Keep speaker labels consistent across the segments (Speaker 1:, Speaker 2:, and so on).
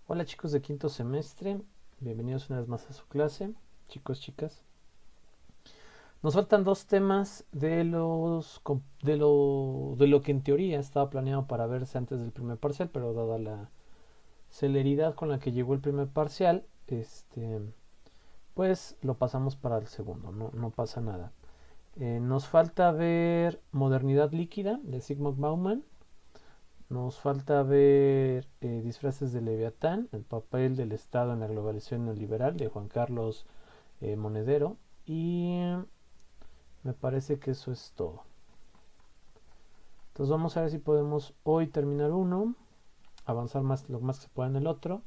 Speaker 1: Hola chicos de quinto semestre, bienvenidos una vez más a su clase, chicos, chicas. Nos faltan dos temas de lo que en teoría estaba planeado para verse antes del primer parcial, pero dada la celeridad con la que llegó el primer parcial, pues lo pasamos para el segundo, no pasa nada. Nos falta ver Modernidad Líquida de Zygmunt Bauman. Nos falta ver Disfraces de Leviatán, el papel del Estado en la globalización neoliberal de Juan Carlos Monedero. Y me parece que eso es todo. Entonces vamos a ver si podemos hoy terminar uno, avanzar más lo más que se pueda en el otro.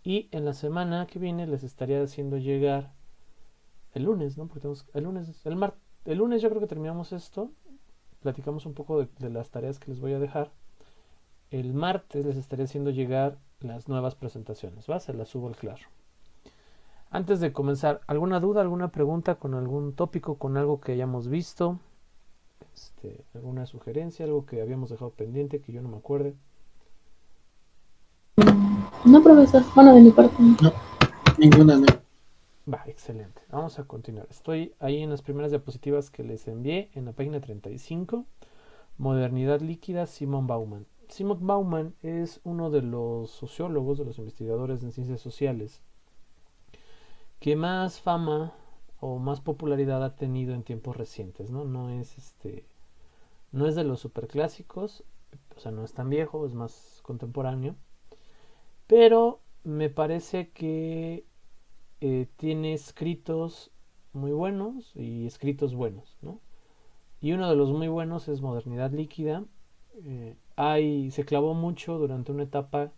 Speaker 1: Y en la semana que viene les estaría haciendo llegar el lunes, ¿no? Porque tenemos el lunes yo creo que terminamos esto. Platicamos un poco de las tareas que les voy a dejar. El martes les estaré haciendo llegar las nuevas presentaciones, ¿va? Se las subo al claro. Antes de comenzar, ¿alguna duda, alguna pregunta con algún tópico, con algo que hayamos visto? ¿Alguna sugerencia, algo que habíamos dejado pendiente que yo no me acuerde?
Speaker 2: No, profesor. Bueno, de mi parte.
Speaker 3: No, ninguna, no.
Speaker 1: Va, excelente. Vamos a continuar. Estoy ahí en las primeras diapositivas que les envié en la página 35. Modernidad líquida, Simon Bauman. Simon Bauman es uno de los sociólogos, de los investigadores en ciencias sociales, que más fama o más popularidad ha tenido en tiempos recientes, ¿no? No es de los superclásicos, o sea, no es tan viejo, es más contemporáneo, pero me parece que tiene escritos muy buenos y escritos buenos, ¿no? Y uno de los muy buenos es Modernidad Líquida. Se clavó mucho durante una etapa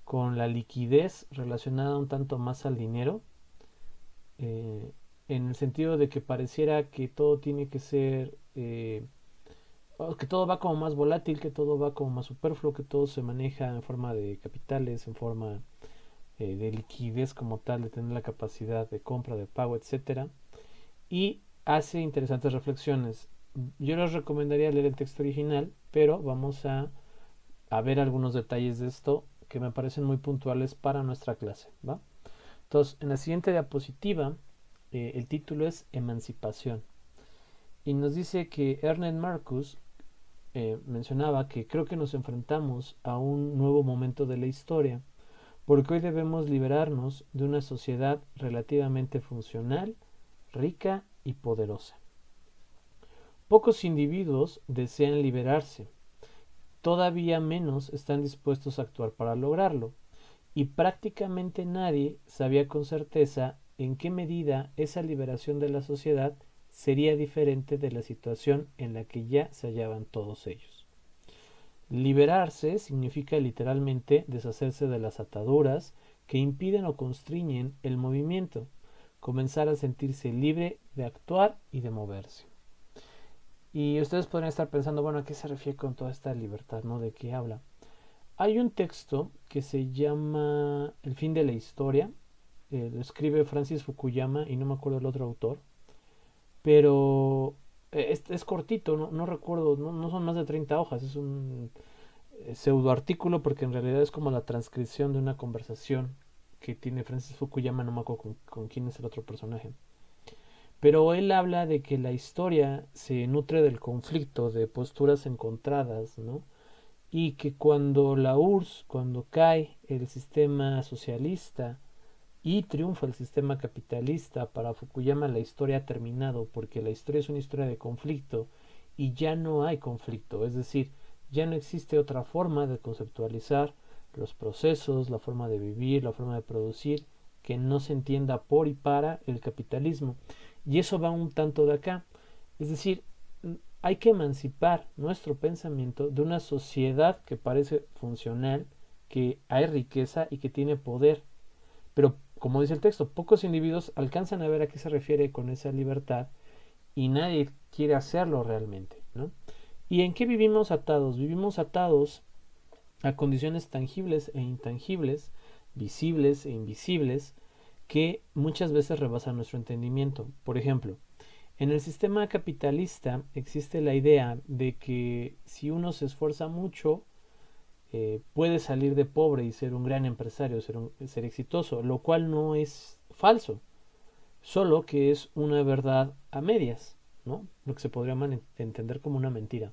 Speaker 1: con la liquidez relacionada un tanto más al dinero, eh, en el sentido de que pareciera que todo tiene que ser, que todo va como más volátil, que todo va como más superfluo, que todo se maneja en forma de capitales, en forma de liquidez como tal, de tener la capacidad de compra, de pago, etcétera. Y hace interesantes reflexiones. Yo les recomendaría leer el texto original, pero vamos a ver algunos detalles de esto que me parecen muy puntuales para nuestra clase, ¿va? Entonces, en la siguiente diapositiva, el título es Emancipación. Y nos dice que Ernest Marcus mencionaba que creo que nos enfrentamos a un nuevo momento de la historia, porque hoy debemos liberarnos de una sociedad relativamente funcional, rica y poderosa. Pocos individuos desean liberarse, todavía menos están dispuestos a actuar para lograrlo, y prácticamente nadie sabía con certeza en qué medida esa liberación de la sociedad sería diferente de la situación en la que ya se hallaban todos ellos. Liberarse significa literalmente deshacerse de las ataduras que impiden o constriñen el movimiento, comenzar a sentirse libre de actuar y de moverse. Y ustedes podrían estar pensando, bueno, ¿a qué se refiere con toda esta libertad, ¿no? ¿De qué habla? Hay un texto que se llama El fin de la historia, lo escribe Francis Fukuyama y no me acuerdo el otro autor, pero es cortito, no recuerdo, no son más de 30 hojas, es un pseudo artículo porque en realidad es como la transcripción de una conversación que tiene Francis Fukuyama, no me acuerdo con quién es el otro personaje. Pero él habla de que la historia se nutre del conflicto, de posturas encontradas, ¿no? Y que cuando la URSS, cuando cae el sistema socialista y triunfa el sistema capitalista, para Fukuyama la historia ha terminado porque la historia es una historia de conflicto y ya no hay conflicto, es decir, ya no existe otra forma de conceptualizar los procesos, la forma de vivir, la forma de producir que no se entienda por y para el capitalismo. Y eso va un tanto de acá. Es decir, hay que emancipar nuestro pensamiento de una sociedad que parece funcional, que hay riqueza y que tiene poder. Pero, como dice el texto, pocos individuos alcanzan a ver a qué se refiere con esa libertad y nadie quiere hacerlo realmente, ¿no? ¿Y en qué vivimos atados? Vivimos atados a condiciones tangibles e intangibles, visibles e invisibles, que muchas veces rebasan nuestro entendimiento. Por ejemplo, en el sistema capitalista existe la idea de que si uno se esfuerza mucho, puede salir de pobre y ser un gran empresario, ser exitoso, lo cual no es falso, solo que es una verdad a medias, ¿no? Lo que se podría entender como una mentira.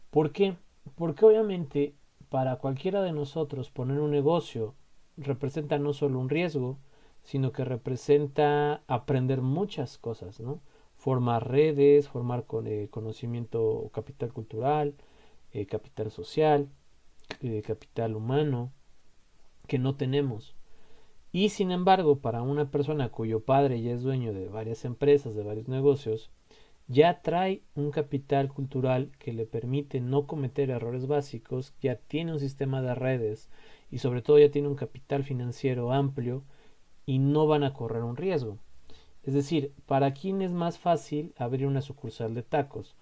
Speaker 1: ¿Por qué? Porque obviamente para cualquiera de nosotros poner un negocio representa no solo un riesgo, sino que representa aprender muchas cosas, ¿no? Formar redes, formar conocimiento, capital cultural, capital social, capital humano, que no tenemos. Y sin embargo, para una persona cuyo padre ya es dueño de varias empresas, de varios negocios, ya trae un capital cultural que le permite no cometer errores básicos, ya tiene un sistema de redes y sobre todo ya tiene un capital financiero amplio y no van a correr un riesgo. Es decir, ¿para quién es más fácil abrir una sucursal de tacos?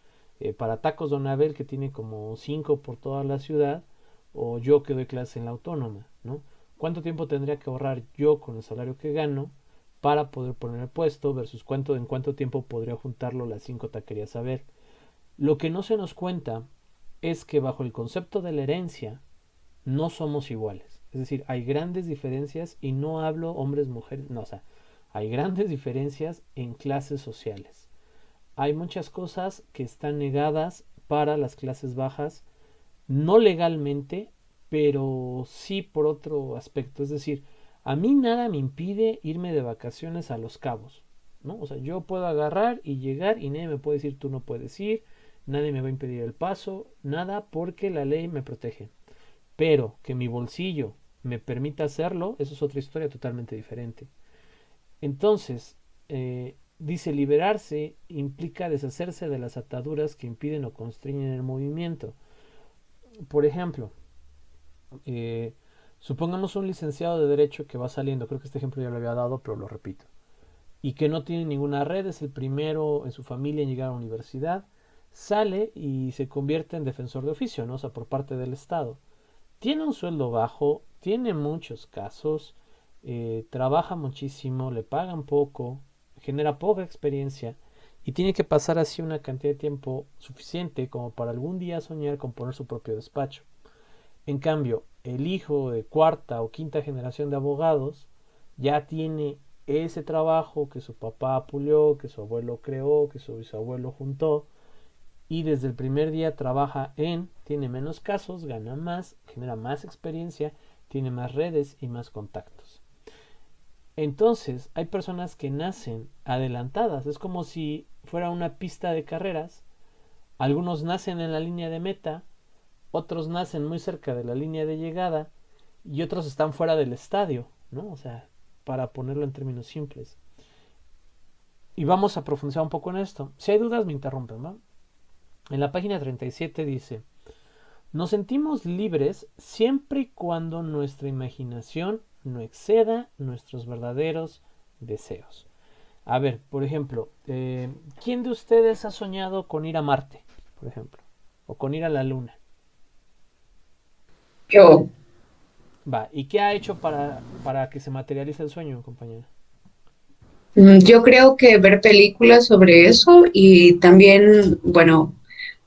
Speaker 1: Para Tacos Don Abel, que tiene como 5 por toda la ciudad, o yo que doy clase en la autónoma, ¿no? ¿Cuánto tiempo tendría que ahorrar yo con el salario que gano para poder poner el puesto versus en cuánto tiempo podría juntarlo las 5 taquerías Abel? Lo que no se nos cuenta es que bajo el concepto de la herencia no somos iguales. Es decir, hay grandes diferencias y no hablo hombres, mujeres, no, o sea, hay grandes diferencias en clases sociales. Hay muchas cosas que están negadas para las clases bajas, no legalmente, pero sí por otro aspecto. Es decir, a mí nada me impide irme de vacaciones a Los Cabos, ¿no? O sea, yo puedo agarrar y llegar y nadie me puede decir tú no puedes ir, nadie me va a impedir el paso, nada, porque la ley me protege. Pero que mi bolsillo me permita hacerlo, eso es otra historia totalmente diferente. Entonces, dice, liberarse implica deshacerse de las ataduras que impiden o constriñen el movimiento. Por ejemplo, eh, supongamos un licenciado de Derecho que va saliendo, creo que este ejemplo ya lo había dado, pero lo repito, y que no tiene ninguna red, es el primero en su familia en llegar a la universidad, sale y se convierte en defensor de oficio, ¿no? O sea, por parte del Estado. Tiene un sueldo bajo, tiene muchos casos, trabaja muchísimo, le pagan poco, genera poca experiencia y tiene que pasar así una cantidad de tiempo suficiente como para algún día soñar con poner su propio despacho. En cambio, el hijo de cuarta o quinta generación de abogados ya tiene ese trabajo que su papá pulió, que su abuelo creó, que su bisabuelo juntó, y desde el primer día tiene menos casos, gana más, genera más experiencia, tiene más redes y más contactos. Entonces, hay personas que nacen adelantadas, es como si fuera una pista de carreras, algunos nacen en la línea de meta, otros nacen muy cerca de la línea de llegada y otros están fuera del estadio, ¿no? O sea, para ponerlo en términos simples. Y vamos a profundizar un poco en esto. Si hay dudas, me interrumpen, ¿no? En la página 37 dice, nos sentimos libres siempre y cuando nuestra imaginación no exceda nuestros verdaderos deseos. A ver, por ejemplo, ¿quién de ustedes ha soñado con ir a Marte, por ejemplo? O con ir a la Luna.
Speaker 4: Yo,
Speaker 1: Va, ¿y qué ha hecho para que se materialice el sueño, compañera?
Speaker 4: yo creo que ver películas sobre eso y también, bueno,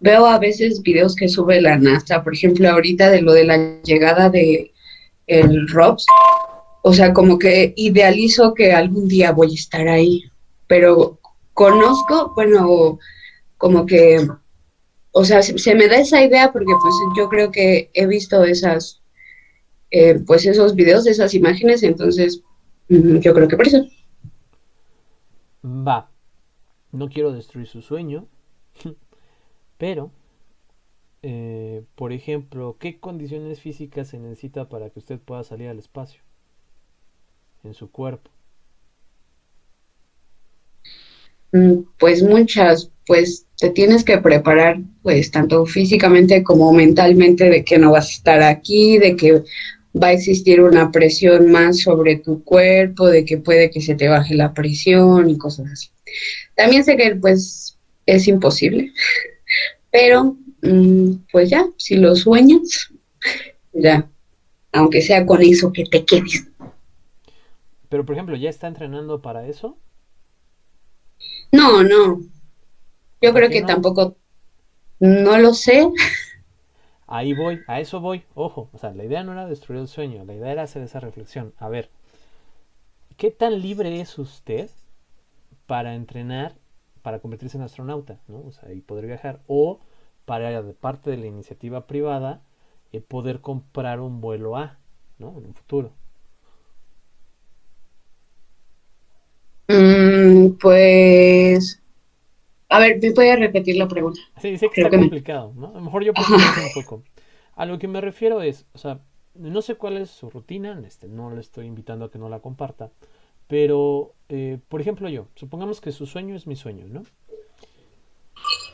Speaker 4: veo a veces videos que sube la NASA, por ejemplo, ahorita de lo de la llegada de el ROVS, o sea, como que idealizo que algún día voy a estar ahí, pero conozco, bueno, como que, o sea, se me da esa idea porque pues yo creo que he visto esas, pues esos videos, esas imágenes, entonces yo creo que por eso.
Speaker 1: Va, no quiero destruir su sueño, pero, por ejemplo, ¿qué condiciones físicas se necesita para que usted pueda salir al espacio en su cuerpo?
Speaker 4: Pues muchas, pues te tienes que preparar, pues tanto físicamente como mentalmente de que no vas a estar aquí, de que va a existir una presión más sobre tu cuerpo, de que puede que se te baje la presión y cosas así. También sé que pues es imposible, pero pues ya, si lo sueñas, ya, aunque sea con eso que te quedes.
Speaker 1: Pero, por ejemplo, ¿ya está entrenando para eso?
Speaker 4: No, no, yo
Speaker 1: ¿Por
Speaker 4: creo
Speaker 1: qué
Speaker 4: que
Speaker 1: no?
Speaker 4: tampoco, no lo sé.
Speaker 1: Ahí voy, a eso voy, ojo, o sea, la idea no era destruir el sueño, la idea era hacer esa reflexión. A ver, ¿qué tan libre es usted para entrenar, para convertirse en astronauta, ¿no? O sea, y poder viajar, o para, de parte de la iniciativa privada, poder comprar un vuelo A, ¿no? En un futuro.
Speaker 4: Pues, a ver, ¿me voy a repetir la pregunta?
Speaker 1: Sí, sé que
Speaker 4: Creo
Speaker 1: está
Speaker 4: que me...
Speaker 1: complicado, ¿no? A lo mejor yo profundizo un
Speaker 4: Ajá.
Speaker 1: poco. A lo que me refiero es, o sea, no sé cuál es su rutina, no le estoy invitando a que no la comparta, pero, por ejemplo, yo, supongamos que su sueño es mi sueño, ¿no?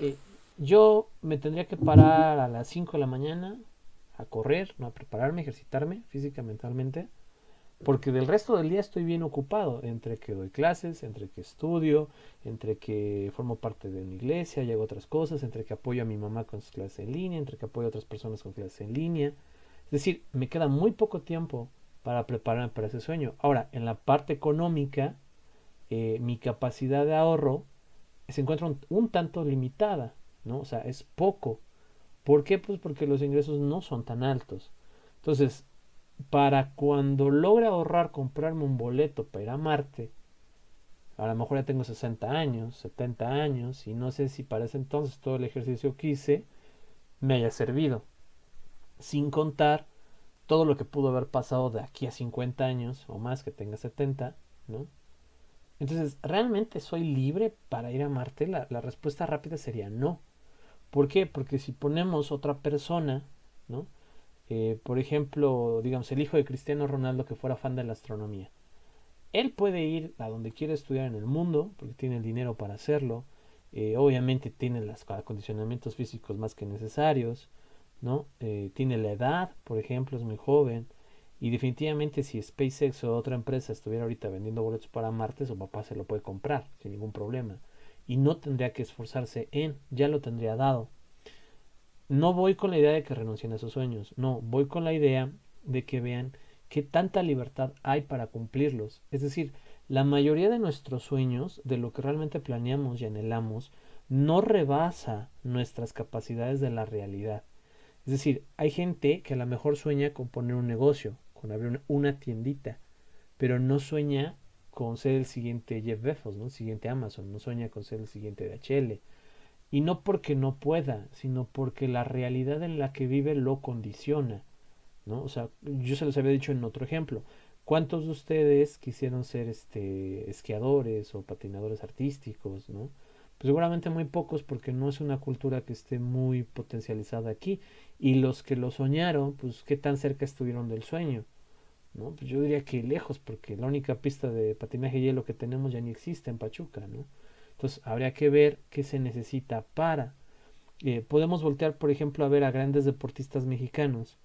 Speaker 1: Eh, yo me tendría que parar a las 5 de la mañana a correr, ¿no? A prepararme, ejercitarme física, mentalmente, porque del resto del día estoy bien ocupado, entre que doy clases, entre que estudio, entre que formo parte de una iglesia y hago otras cosas, entre que apoyo a mi mamá con sus clases en línea, entre que apoyo a otras personas con clases en línea. Es decir, me queda muy poco tiempo para prepararme para ese sueño. Ahora, en la parte económica, mi capacidad de ahorro se encuentra un tanto limitada, ¿no? O sea, es poco. ¿Por qué? Pues porque los ingresos no son tan altos. Entonces, para cuando logre ahorrar comprarme un boleto para ir a Marte, a lo mejor ya tengo 60 años, 70 años, y no sé si para ese entonces todo el ejercicio que hice me haya servido. Sin contar todo lo que pudo haber pasado de aquí a 50 años o más que tenga 70, ¿no? Entonces, ¿realmente soy libre para ir a Marte? La respuesta rápida sería no. ¿Por qué? Porque si ponemos otra persona, ¿no? Por ejemplo, digamos, el hijo de Cristiano Ronaldo que fuera fan de la astronomía. Él puede ir a donde quiera estudiar en el mundo, porque tiene el dinero para hacerlo. Obviamente tiene los acondicionamientos físicos más que necesarios, ¿no? Tiene la edad, por ejemplo, es muy joven. Y definitivamente si SpaceX o otra empresa estuviera ahorita vendiendo boletos para Marte, su papá se lo puede comprar sin ningún problema. Y no tendría que esforzarse ya lo tendría dado. No voy con la idea de que renuncien a sus sueños, no, voy con la idea de que vean qué tanta libertad hay para cumplirlos. Es decir, la mayoría de nuestros sueños, de lo que realmente planeamos y anhelamos, no rebasa nuestras capacidades de la realidad. Es decir, hay gente que a lo mejor sueña con poner un negocio, con abrir una tiendita, pero no sueña con ser el siguiente Jeff Bezos, ¿no? El siguiente Amazon, no sueña con ser el siguiente DHL, y no porque no pueda, sino porque la realidad en la que vive lo condiciona, ¿no? O sea, yo se los había dicho en otro ejemplo. ¿Cuántos de ustedes quisieron ser esquiadores o patinadores artísticos, ¿no? Pues seguramente muy pocos porque no es una cultura que esté muy potencializada aquí. Y los que lo soñaron, pues qué tan cerca estuvieron del sueño, ¿no? Pues yo diría que lejos, porque la única pista de patinaje de hielo que tenemos ya ni existe en Pachuca, ¿no? Entonces habría que ver qué se necesita para. Podemos voltear, por ejemplo, a ver a grandes deportistas mexicanos.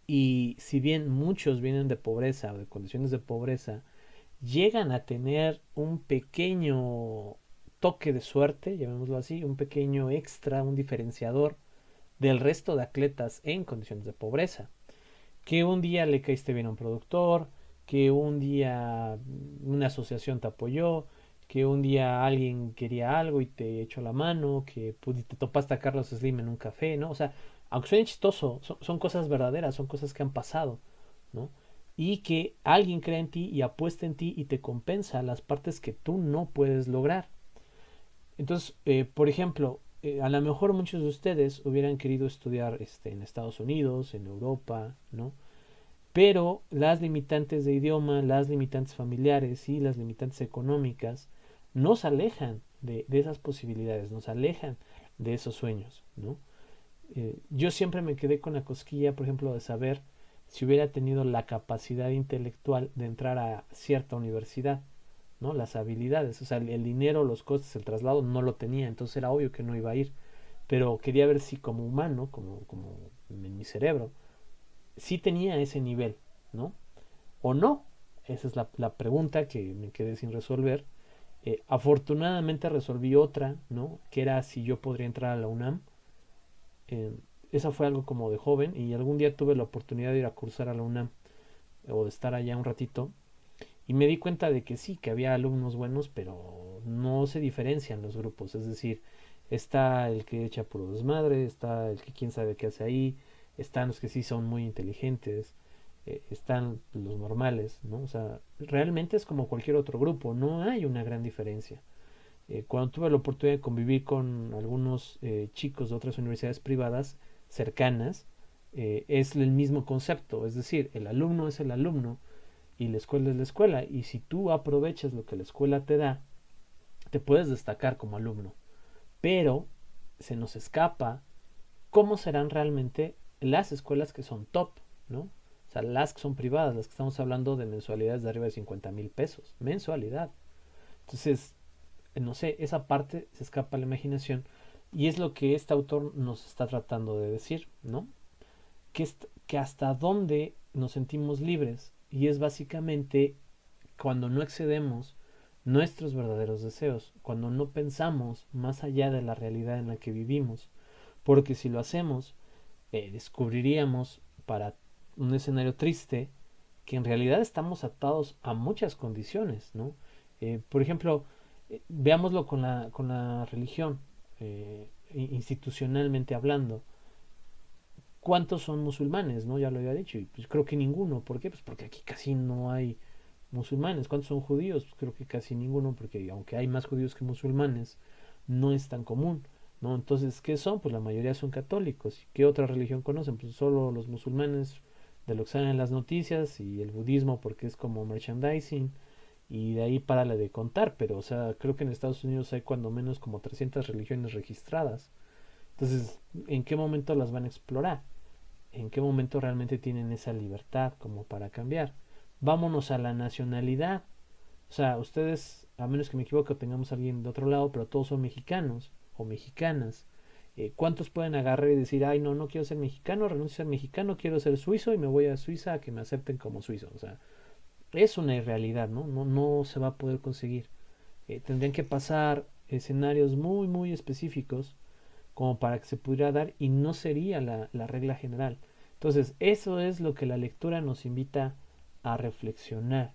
Speaker 1: Y si bien muchos vienen de pobreza o de condiciones de pobreza, llegan a tener un pequeño toque de suerte, llamémoslo así, un pequeño extra, un diferenciador del resto de atletas en condiciones de pobreza. Que un día le caíste bien a un productor, que un día una asociación te apoyó, que un día alguien quería algo y te echó la mano, que te topaste a Carlos Slim en un café, ¿no? O sea, aunque suene chistoso, son cosas verdaderas, son cosas que han pasado, ¿no? Y que alguien crea en ti y apuesta en ti y te compensa las partes que tú no puedes lograr. Entonces, por ejemplo, a lo mejor muchos de ustedes hubieran querido estudiar en Estados Unidos, en Europa, ¿no? Pero las limitantes de idioma, las limitantes familiares y las limitantes económicas nos alejan de esas posibilidades, nos alejan de esos sueños, ¿no? Yo siempre me quedé con la cosquilla, por ejemplo, de saber si hubiera tenido la capacidad intelectual de entrar a cierta universidad, ¿no? Las habilidades, o sea, el dinero, los costes, el traslado no lo tenía, entonces era obvio que no iba a ir, pero quería ver si como humano, como en mi cerebro, sí tenía ese nivel, ¿no? O no. Esa es la pregunta que me quedé sin resolver. Afortunadamente resolví otra, ¿no? Que era si yo podría entrar a la UNAM. Eh, Esa fue algo como de joven y algún día tuve la oportunidad de ir a cursar a la UNAM o de estar allá un ratito y me di cuenta de que sí, que había alumnos buenos, pero no se diferencian los grupos. Es decir, Está el que echa puro desmadre, está el que quién sabe qué hace ahí, están los que sí son muy inteligentes, están los normales, ¿no? O sea, realmente es como cualquier otro grupo, no hay una gran diferencia. Cuando tuve la oportunidad de convivir con algunos chicos de otras universidades privadas cercanas, es el mismo concepto, es decir, el alumno es el alumno y la escuela es la escuela, y si tú aprovechas lo que la escuela te da, te puedes destacar como alumno, pero se nos escapa cómo serán realmente las escuelas que son top, ¿no? O sea, las que son privadas, las que estamos hablando de mensualidades de arriba de 50,000 pesos, mensualidad. Entonces, no sé, esa parte se escapa a la imaginación y es lo que este autor nos está tratando de decir, ¿no? Que hasta dónde nos sentimos libres y es básicamente cuando no excedemos nuestros verdaderos deseos, cuando no pensamos más allá de la realidad en la que vivimos, porque si lo hacemos, descubriríamos para un escenario triste que en realidad estamos atados a muchas condiciones, ¿no? Por ejemplo, veámoslo con la religión, institucionalmente hablando. ¿Cuántos son musulmanes? ¿No? Ya lo había dicho, y pues creo que ninguno. ¿Por qué? Pues porque aquí casi no hay musulmanes. ¿Cuántos son judíos? Pues creo que casi ninguno, porque aunque hay más judíos que musulmanes, no es tan común, ¿no? Entonces, ¿qué son? Pues la mayoría son católicos. ¿Qué otra religión conocen? Pues solo los musulmanes, de lo que salen en las noticias, y el budismo porque es como merchandising, y de ahí para de contar, pero o sea, creo que en Estados Unidos hay cuando menos como 300 religiones registradas. Entonces, ¿en qué momento las van a explorar? ¿En qué momento realmente tienen esa libertad como para cambiar? Vámonos a la nacionalidad. O sea, ustedes, a menos que me equivoque, tengamos a alguien de otro lado, pero todos son mexicanos o mexicanas. ¿Cuántos pueden agarrar y decir, ay, no, no quiero ser mexicano, renuncio a ser mexicano, quiero ser suizo y me voy a Suiza a que me acepten como suizo? O sea, es una irrealidad, ¿no? No se va a poder conseguir. Tendrían que pasar escenarios muy, muy específicos como para que se pudiera dar y no sería la regla general. Entonces, eso es lo que la lectura nos invita a reflexionar.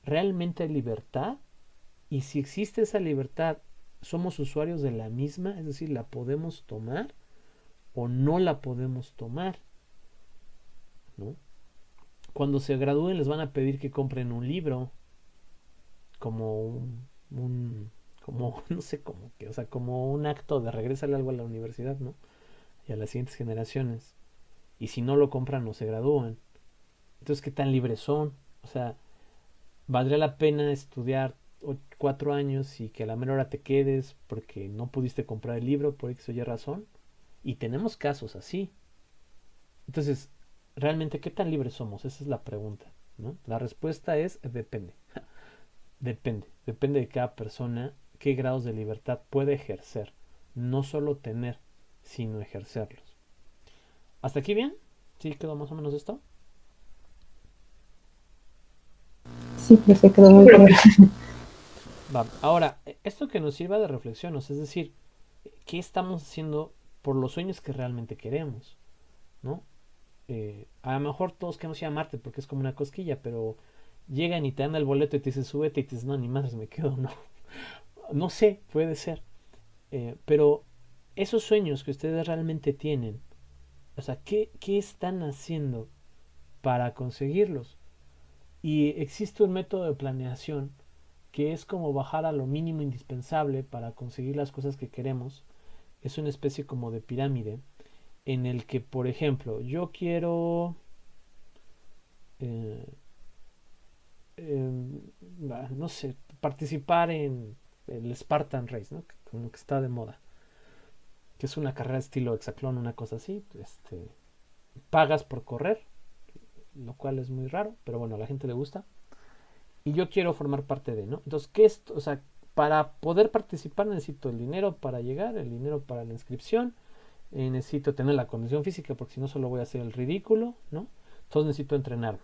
Speaker 1: ¿Realmente hay libertad? Y si existe esa libertad, ¿somos usuarios de la misma? Es decir, ¿la podemos tomar o no la podemos tomar? ¿No? Cuando se gradúen les van a pedir que compren un libro como como no sé cómo que, o sea, como un acto de regresarle algo a la universidad, ¿no? Y a las siguientes generaciones. Y si no lo compran, no se gradúan. Entonces, ¿qué tan libres son? O sea, ¿valdría la pena estudiar 4 años y que a la menor hora te quedes porque no pudiste comprar el libro por X o Y razón? Y tenemos casos así. Entonces, ¿realmente qué tan libres somos? Esa es la pregunta, ¿no? La respuesta es depende. Depende de cada persona qué grados de libertad puede ejercer. No solo tener, sino ejercerlos. ¿Hasta aquí bien? ¿Sí quedó más o menos esto?
Speaker 2: Sí, profe, quedó muy claro.
Speaker 1: Va. Ahora, esto que nos sirva de reflexión, es decir, ¿qué estamos haciendo por los sueños que realmente queremos? ¿No? A lo mejor todos queremos ir a Marte porque es como una cosquilla, pero llegan y te dan el boleto y te dicen súbete y te dicen, no, ni madres me quedo, no. No sé, puede ser. Pero esos sueños que ustedes realmente tienen, o sea, ¿qué están haciendo para conseguirlos? Y existe un método de planeación que es como bajar a lo mínimo indispensable para conseguir las cosas que queremos. Es una especie como de pirámide en el que, por ejemplo, yo quiero eh, no sé, participar en el Spartan Race, ¿no? Como que está de moda, que es una carrera estilo hexatlón, una cosa así. Pagas por correr, lo cual es muy raro, pero bueno, a la gente le gusta. Y yo quiero formar parte de, ¿no? Entonces, ¿qué es? O sea, para poder participar necesito el dinero para llegar, el dinero para la inscripción, necesito tener la condición física porque si no solo voy a hacer el ridículo, ¿no? Entonces necesito entrenarme.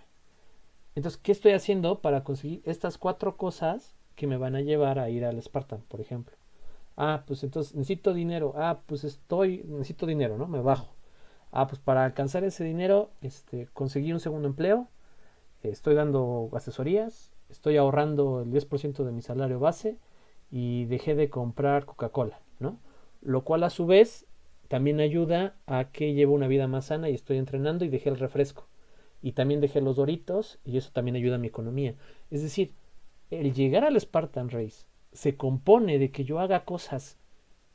Speaker 1: Entonces, ¿qué estoy haciendo para conseguir estas 4 cosas que me van a llevar a ir al Spartan, por ejemplo? Ah, pues entonces necesito dinero. Ah, pues necesito dinero, ¿no? Me bajo. Ah, pues para alcanzar ese dinero, conseguí un segundo empleo, estoy dando asesorías, estoy ahorrando el 10% de mi salario base y dejé de comprar Coca-Cola, ¿no? lo cual a su vez también ayuda a que lleve una vida más sana y estoy entrenando y dejé el refresco. Y también dejé los Doritos y eso también ayuda a mi economía. Es decir, el llegar al Spartan Race se compone de que yo haga cosas,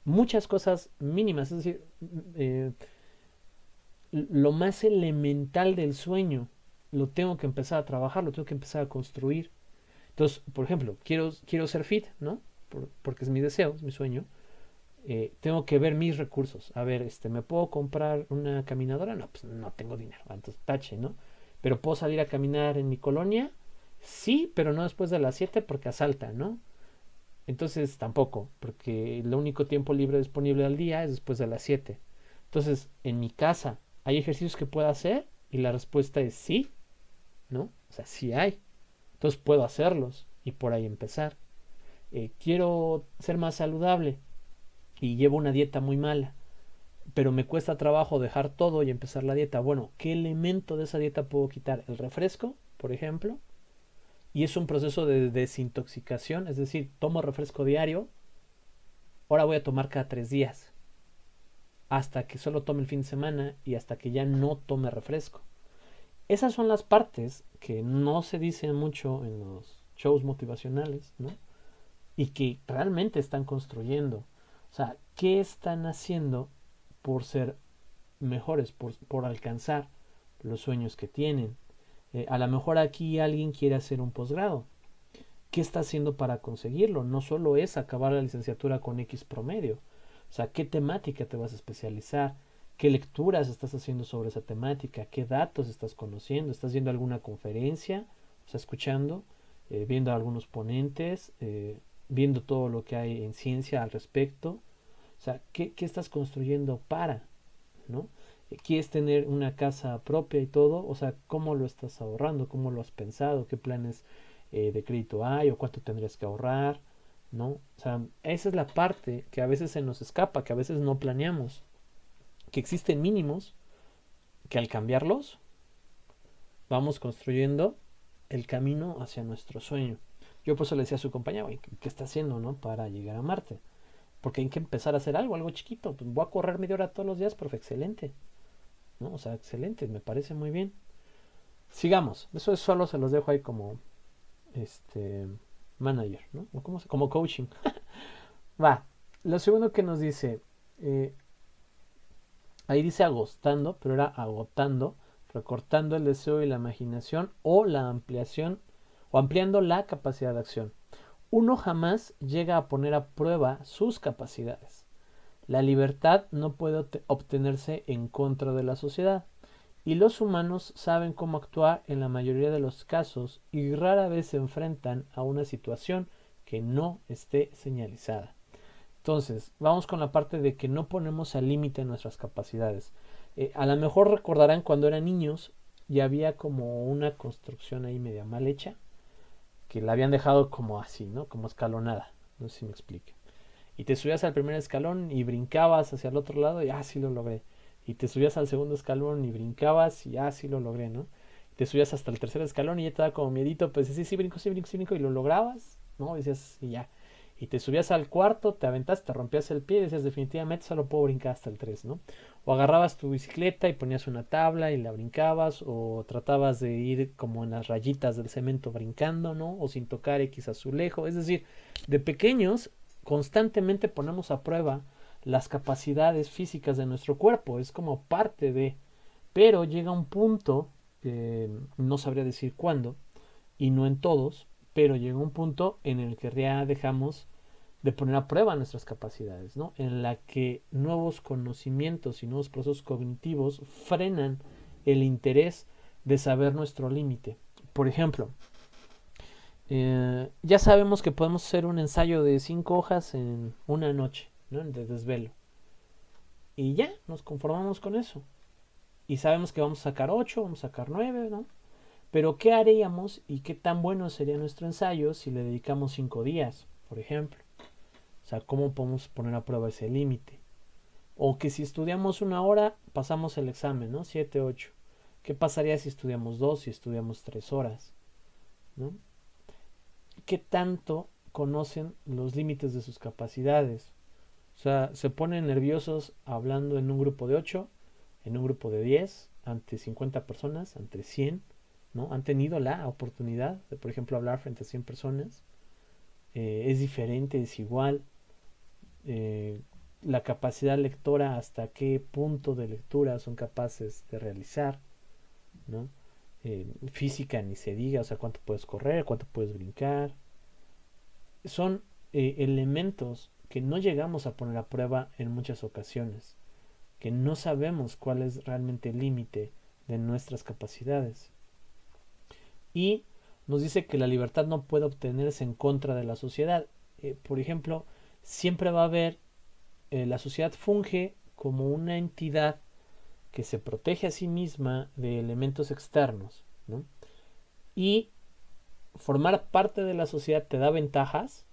Speaker 1: muchas cosas mínimas, es decir, lo más elemental del sueño lo tengo que empezar a trabajar, lo tengo que empezar a construir. Entonces, por ejemplo, quiero ser fit, ¿no? Porque es mi deseo, es mi sueño. Tengo que ver mis recursos. A ver, ¿me puedo comprar una caminadora? No, pues no tengo dinero. Entonces, tache, ¿no? Pero ¿puedo salir a caminar en mi colonia? Sí, pero no después de las 7 porque asalta, ¿no? Entonces tampoco, porque el único tiempo libre disponible al día es después de las 7. Entonces, en mi casa, ¿hay ejercicios que pueda hacer? Y la respuesta es sí, ¿no? O sea, sí hay. Entonces puedo hacerlos y por ahí empezar. Quiero ser más saludable y llevo una dieta muy mala, pero me cuesta trabajo dejar todo y empezar la dieta. Bueno, ¿qué elemento de esa dieta puedo quitar? El refresco, por ejemplo. Y es un proceso de desintoxicación, es decir, tomo refresco diario, ahora voy a tomar cada 3 días, hasta que solo tome el fin de semana y hasta que ya no tome refresco. Esas son las partes que no se dicen mucho en los shows motivacionales, ¿no? Y que realmente están construyendo. O sea, ¿qué están haciendo por ser mejores, por alcanzar los sueños que tienen? A lo mejor aquí alguien quiere hacer un posgrado. ¿Qué está haciendo para conseguirlo? No solo es acabar la licenciatura con X promedio. O sea, ¿qué temática te vas a especializar? ¿Qué lecturas estás haciendo sobre esa temática? ¿Qué datos estás conociendo? ¿Estás viendo alguna conferencia? O sea, escuchando, viendo a algunos ponentes, viendo todo lo que hay en ciencia al respecto. O sea, ¿qué estás construyendo para? ¿No? ¿Quieres tener una casa propia y todo? O sea, ¿cómo lo estás ahorrando? ¿Cómo lo has pensado? ¿Qué planes de crédito hay? ¿O cuánto tendrías que ahorrar? ¿No? O sea, esa es la parte que a veces se nos escapa, que a veces no planeamos. Que existen mínimos, que al cambiarlos, vamos construyendo el camino hacia nuestro sueño. Yo por eso le decía a su compañero, ¿qué está haciendo, no? Para llegar a Marte. Porque hay que empezar a hacer algo chiquito. Pues voy a correr media hora todos los días, profe, excelente. ¿No? O sea, excelente, me parece muy bien. Sigamos. Eso solo se los dejo ahí como manager, ¿no? Como coaching. Va. Lo segundo que nos dice, ahí dice agostando, pero era agotando, recortando el deseo y la imaginación o la ampliación o ampliando la capacidad de acción. Uno jamás llega a poner a prueba sus capacidades. La libertad no puede obtenerse en contra de la sociedad, y los humanos saben cómo actuar en la mayoría de los casos y rara vez se enfrentan a una situación que no esté señalizada. Entonces, vamos con la parte de que no ponemos al límite nuestras capacidades. A lo mejor recordarán cuando eran niños y había como una construcción ahí media mal hecha, que la habían dejado como así, ¿no? Como escalonada. No sé si me explique. Y te subías al primer escalón y brincabas hacia el otro lado y sí lo logré. Y te subías al segundo escalón y brincabas y sí lo logré, ¿no? Y te subías hasta el tercer escalón y ya te daba como miedito, pues sí, brinco, sí, brinco, sí, brinco, y lo lograbas, ¿no? Y decías, y ya. Y te subías al cuarto, te aventaste, te rompías el pie y decías, definitivamente solo puedo brincar hasta el 3, ¿no? O agarrabas tu bicicleta y ponías una tabla y la brincabas, o tratabas de ir como en las rayitas del cemento brincando, ¿no? O sin tocar X azulejo. Es decir, de pequeños constantemente ponemos a prueba las capacidades físicas de nuestro cuerpo, es como parte de, pero llega un punto, no sabría decir cuándo, y no en todos, pero llega un punto en el que ya dejamos de poner a prueba nuestras capacidades, ¿no? En la que nuevos conocimientos y nuevos procesos cognitivos frenan el interés de saber nuestro límite. Por ejemplo, ya sabemos que podemos hacer un ensayo de 5 hojas en una noche, ¿no? De desvelo. Y ya, nos conformamos con eso. Y sabemos que vamos a sacar 8, vamos a sacar 9, ¿no? Pero ¿qué haríamos y qué tan bueno sería nuestro ensayo si le dedicamos 5 días, por ejemplo? O sea, ¿cómo podemos poner a prueba ese límite? O que si estudiamos 1 hora, pasamos el examen, ¿no? 7, 8. ¿Qué pasaría si estudiamos 2, si estudiamos 3 horas? ¿No? ¿Qué tanto conocen los límites de sus capacidades? O sea, se ponen nerviosos hablando en un grupo de 8, en un grupo de 10, ante 50 personas, ante 100, ¿no? Han tenido la oportunidad de, por ejemplo, hablar frente a 100 personas. Es diferente, es igual. La capacidad lectora, hasta qué punto de lectura son capaces de realizar, ¿no? Física ni se diga, o sea, cuánto puedes correr, cuánto puedes brincar. Son elementos que no llegamos a poner a prueba en muchas ocasiones, que no sabemos cuál es realmente el límite de nuestras capacidades. Y nos dice que la libertad no puede obtenerse en contra de la sociedad. Por ejemplo, siempre va a haber, la sociedad funge como una entidad que se protege a sí misma de elementos externos, ¿no? Y formar parte de la sociedad te da ventajas,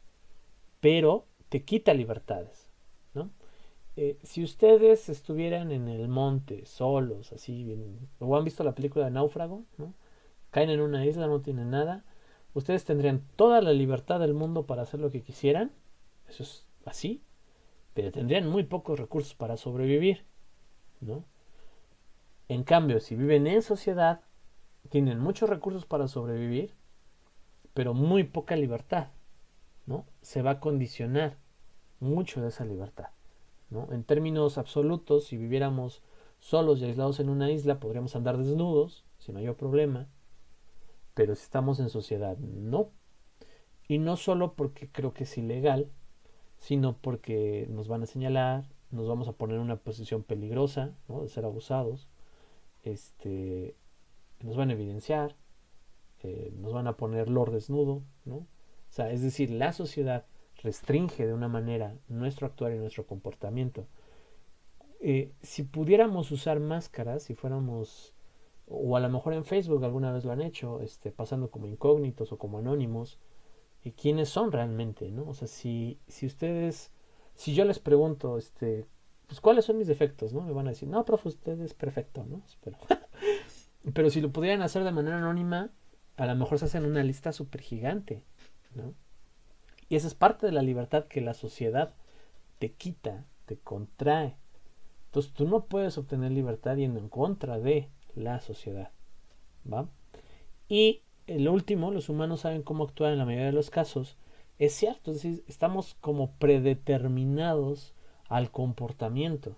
Speaker 1: pero te quita libertades, ¿no? Si ustedes estuvieran en el monte, solos, así, o han visto la película de Náufrago, ¿no? Caen en una isla, no tienen nada, ustedes tendrían toda la libertad del mundo para hacer lo que quisieran, eso es así, pero tendrían muy pocos recursos para sobrevivir, ¿no? En cambio, si viven en sociedad, tienen muchos recursos para sobrevivir, pero muy poca libertad, ¿no? Se va a condicionar mucho de esa libertad, ¿no? En términos absolutos, si viviéramos solos y aislados en una isla, podríamos andar desnudos, sin mayor problema, pero si estamos en sociedad, no. Y no solo porque creo que es ilegal, sino porque nos van a señalar, nos vamos a poner en una posición peligrosa, ¿no? De ser abusados, nos van a evidenciar, nos van a poner lord desnudo, ¿no? O sea, es decir, la sociedad restringe de una manera nuestro actuar y nuestro comportamiento. Si pudiéramos usar máscaras, si fuéramos, o a lo mejor en Facebook alguna vez lo han hecho, pasando como incógnitos o como anónimos, quiénes son realmente, ¿no? O sea, si ustedes, si yo les pregunto, pues cuáles son mis defectos, ¿no? Me van a decir, no, profe, usted es perfecto, ¿no? Pero si lo pudieran hacer de manera anónima, a lo mejor se hacen una lista súper gigante, ¿no? Y esa es parte de la libertad que la sociedad te quita, te contrae. Entonces tú no puedes obtener libertad yendo en contra de la sociedad, ¿va? Y lo último, los humanos saben cómo actuar en la mayoría de los casos. Es cierto, es decir, estamos como predeterminados al comportamiento.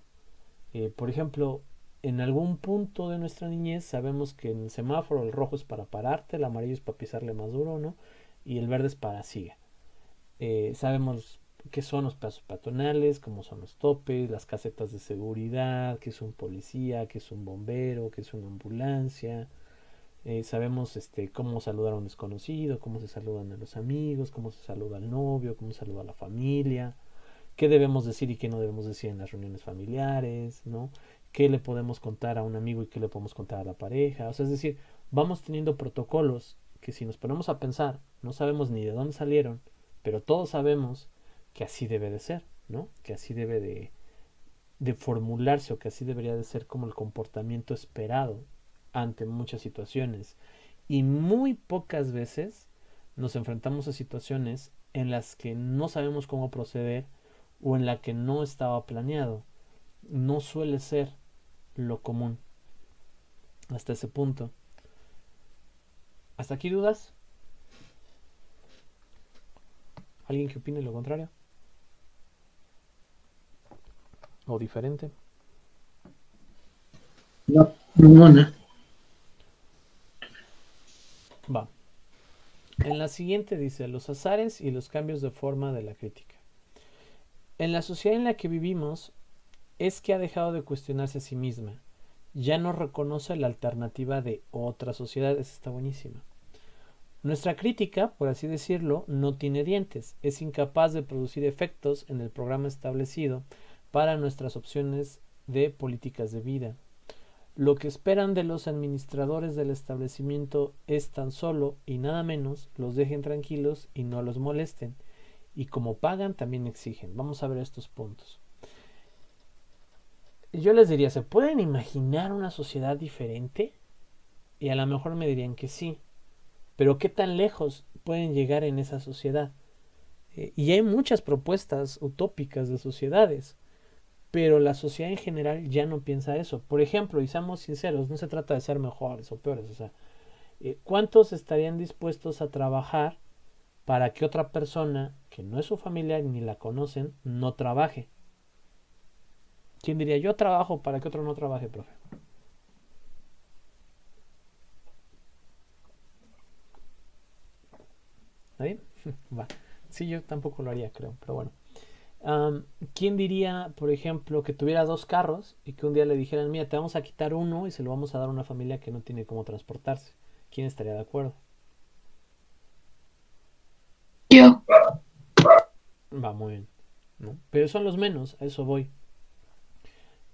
Speaker 1: Por ejemplo, en algún punto de nuestra niñez sabemos que en el semáforo el rojo es para pararte, el amarillo es para pisarle más duro, ¿no? Y el verde es para siga. Sabemos qué son los pasos peatonales, cómo son los topes, las casetas de seguridad, qué es un policía, qué es un bombero, qué es una ambulancia. Sabemos cómo saludar a un desconocido, cómo se saludan a los amigos, cómo se saluda al novio, cómo se saluda a la familia, qué debemos decir y qué no debemos decir en las reuniones familiares, ¿no? Qué le podemos contar a un amigo y qué le podemos contar a la pareja. O sea, es decir, vamos teniendo protocolos que, si nos ponemos a pensar, no sabemos ni de dónde salieron, pero todos sabemos que así debe de ser, ¿no? Que así debe de formularse, o que así debería de ser como el comportamiento esperado ante muchas situaciones. Y muy pocas veces nos enfrentamos a situaciones en las que no sabemos cómo proceder o en la que no estaba planeado. No suele ser lo común hasta ese punto. ¿Hasta aquí dudas? ¿Alguien que opine lo contrario? ¿O diferente?
Speaker 3: No, ninguna.
Speaker 1: Va. En la siguiente dice: los azares y los cambios de forma de la crítica. En la sociedad en la que vivimos es que ha dejado de cuestionarse a sí misma. Ya no reconoce la alternativa de otra sociedad. Esa está buenísima. Nuestra crítica, por así decirlo, no tiene dientes. Es incapaz de producir efectos en el programa establecido para nuestras opciones de políticas de vida. Lo que esperan de los administradores del establecimiento es tan solo y nada menos los dejen tranquilos y no los molesten. Y como pagan, también exigen. Vamos a ver estos puntos. Yo les diría, ¿se pueden imaginar una sociedad diferente? Y a lo mejor me dirían que sí. Pero ¿qué tan lejos pueden llegar en esa sociedad? Y hay muchas propuestas utópicas de sociedades, pero la sociedad en general ya no piensa eso. Por ejemplo, y seamos sinceros, no se trata de ser mejores o peores, o sea, ¿cuántos estarían dispuestos a trabajar para que otra persona que no es su familiar ni la conocen no trabaje? ¿Quién diría yo trabajo para que otro no trabaje, profe? ¿Nadie? Va. Sí, yo tampoco lo haría, creo, pero bueno. ¿Quién diría, por ejemplo, que tuviera 2 carros y que un día le dijeran, mira, te vamos a quitar uno y se lo vamos a dar a una familia que no tiene cómo transportarse? ¿Quién estaría de acuerdo?
Speaker 4: Yo.
Speaker 1: Va muy bien, ¿no? Pero son los menos, a eso voy.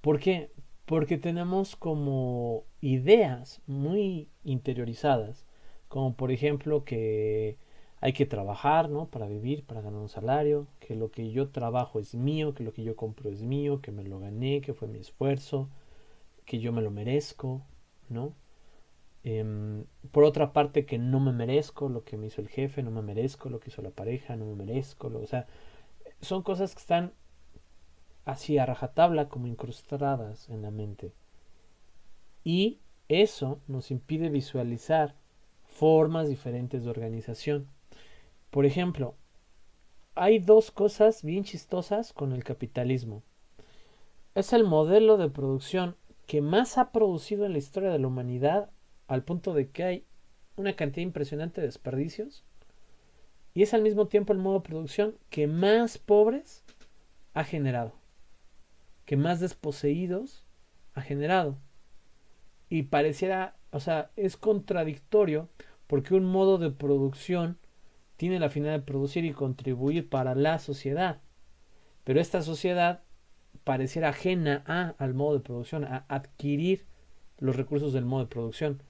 Speaker 1: ¿Por qué? Porque tenemos como ideas muy interiorizadas, como por ejemplo que hay que trabajar, ¿no? Para vivir, para ganar un salario, que lo que yo trabajo es mío, que lo que yo compro es mío, que me lo gané, que fue mi esfuerzo, que yo me lo merezco, ¿no? Por otra parte, que no me merezco lo que me hizo el jefe, no me merezco lo que hizo la pareja, no me merezco, o sea, son cosas que están así a rajatabla como incrustadas en la mente. Y eso nos impide visualizar formas diferentes de organización. Por ejemplo, hay 2 cosas bien chistosas con el capitalismo. Es el modelo de producción que más ha producido en la historia de la humanidad, al punto de que hay una cantidad impresionante de desperdicios, y es al mismo tiempo el modo de producción que más pobres ha generado, que más desposeídos ha generado. Y pareciera, o sea, es contradictorio porque un modo de producción tiene la finalidad de producir y contribuir para la sociedad, pero esta sociedad pareciera ajena al modo de producción, a adquirir los recursos del modo de producción.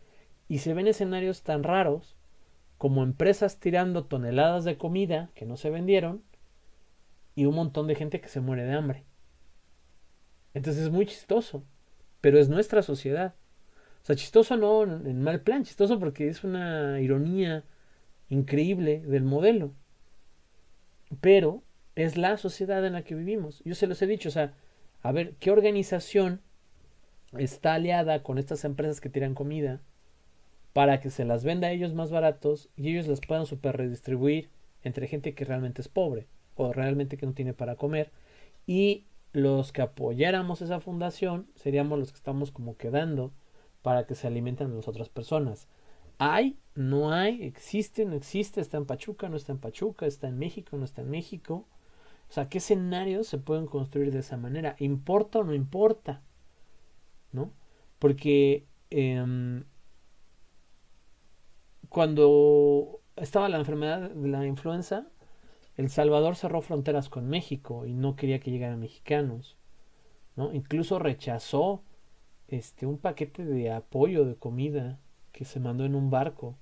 Speaker 1: Y se ven escenarios tan raros como empresas tirando toneladas de comida que no se vendieron y un montón de gente que se muere de hambre. Entonces es muy chistoso, pero es nuestra sociedad. O sea, chistoso no en mal plan, chistoso porque es una ironía increíble del modelo. Pero es la sociedad en la que vivimos. Yo se los he dicho, o sea, a ver, ¿qué organización está aliada con estas empresas que tiran comida para que se las venda a ellos más baratos y ellos las puedan super redistribuir entre gente que realmente es pobre o realmente que no tiene para comer? Y los que apoyáramos esa fundación seríamos los que estamos como quedando para que se alimenten a las otras personas. ¿Hay? ¿No hay? ¿Existe? ¿No existe? ¿Está en Pachuca? ¿No está en Pachuca? ¿Está en México? ¿No está en México? O sea, ¿qué escenarios se pueden construir de esa manera? ¿Importa o no importa? ¿No? Porque cuando estaba la enfermedad de la influenza, El Salvador cerró fronteras con México y no quería que llegaran mexicanos, ¿no? Incluso rechazó un paquete de apoyo de comida que se mandó en un barco,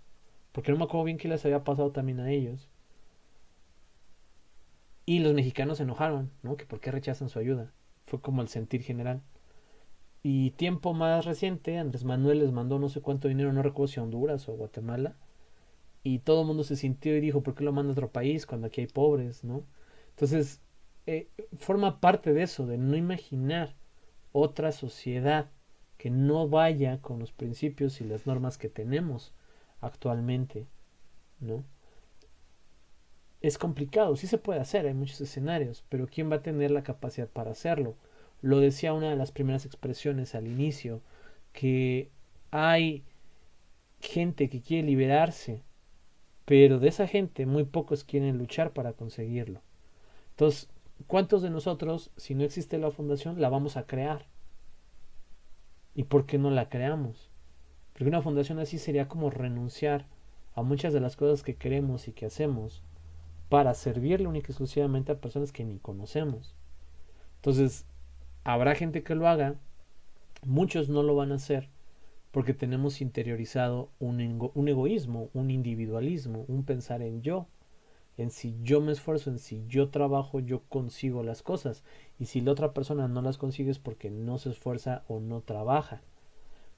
Speaker 1: porque no me acuerdo bien qué les había pasado también a ellos. Y los mexicanos se enojaron, ¿no? Que por qué rechazan su ayuda. Fue como el sentir general. Y tiempo más reciente, Andrés Manuel les mandó no sé cuánto dinero, no recuerdo si a Honduras o a Guatemala. Y todo el mundo se sintió y dijo, ¿por qué lo manda a otro país cuando aquí hay pobres, ¿no? Entonces, forma parte de eso, de no imaginar otra sociedad que no vaya con los principios y las normas que tenemos actualmente, ¿no? Es complicado, sí se puede hacer, hay muchos escenarios, pero ¿quién va a tener la capacidad para hacerlo? Lo decía una de las primeras expresiones al inicio, que hay gente que quiere liberarse, pero de esa gente muy pocos quieren luchar para conseguirlo. Entonces, ¿cuántos de nosotros, si no existe la fundación, la vamos a crear? ¿Y por qué no la creamos? Porque una fundación así sería como renunciar a muchas de las cosas que queremos y que hacemos para servirle única y exclusivamente a personas que ni conocemos. Entonces, habrá gente que lo haga, muchos no lo van a hacer porque tenemos interiorizado un egoísmo, un individualismo, un pensar en yo, en si yo me esfuerzo, en si yo trabajo, yo consigo las cosas. Y si la otra persona no las consigue es porque no se esfuerza o no trabaja.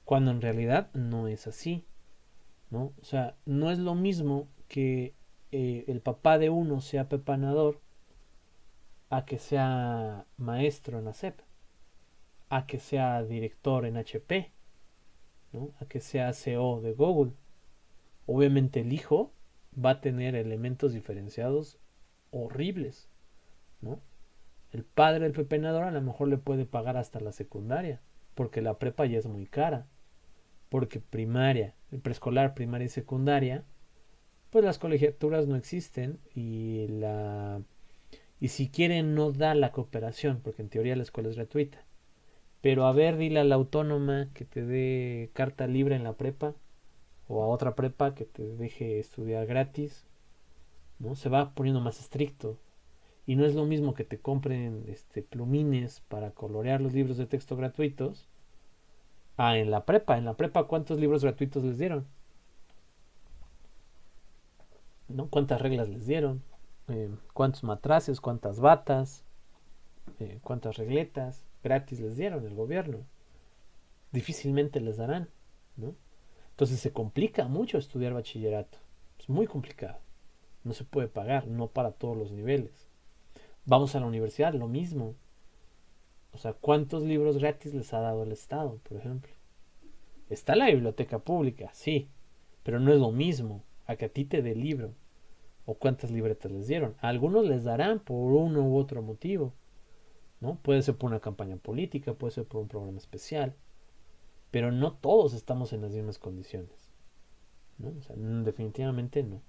Speaker 1: Cuando en realidad no es así, ¿no? O sea, no es lo mismo que el papá de uno sea pepanador a que sea maestro en la SEP, a que sea director en HP, ¿no? A que sea CEO de Google. Obviamente el hijo va a tener elementos diferenciados horribles, ¿no? El padre del pepenador a lo mejor le puede pagar hasta la secundaria, porque la prepa ya es muy cara, porque primaria, el preescolar, primaria y secundaria, pues las colegiaturas no existen y si quieren no da la cooperación, porque en teoría la escuela es gratuita. Pero a ver, dile a la autónoma que te dé carta libre en la prepa o a otra prepa que te deje estudiar gratis, ¿no? Se va poniendo más estricto. Y no es lo mismo que te compren plumines para colorear los libros de texto gratuitos en la prepa. En la prepa, ¿cuántos libros gratuitos les dieron? ¿No? ¿Cuántas reglas les dieron? ¿Cuántos matraces? ¿Cuántas batas? ¿Cuántas regletas gratis les dieron el gobierno? Difícilmente les darán, ¿no? Entonces se complica mucho estudiar bachillerato. Es muy complicado. No se puede pagar, no para todos los niveles. Vamos a la universidad, lo mismo. O sea, ¿cuántos libros gratis les ha dado el Estado, por ejemplo? Está la biblioteca pública, sí, pero no es lo mismo a que a ti te dé el libro. O cuántas libretas les dieron. A algunos les darán por uno u otro motivo, ¿no? Puede ser por una campaña política, puede ser por un programa especial, pero no todos estamos en las mismas condiciones, ¿no? O sea, definitivamente no.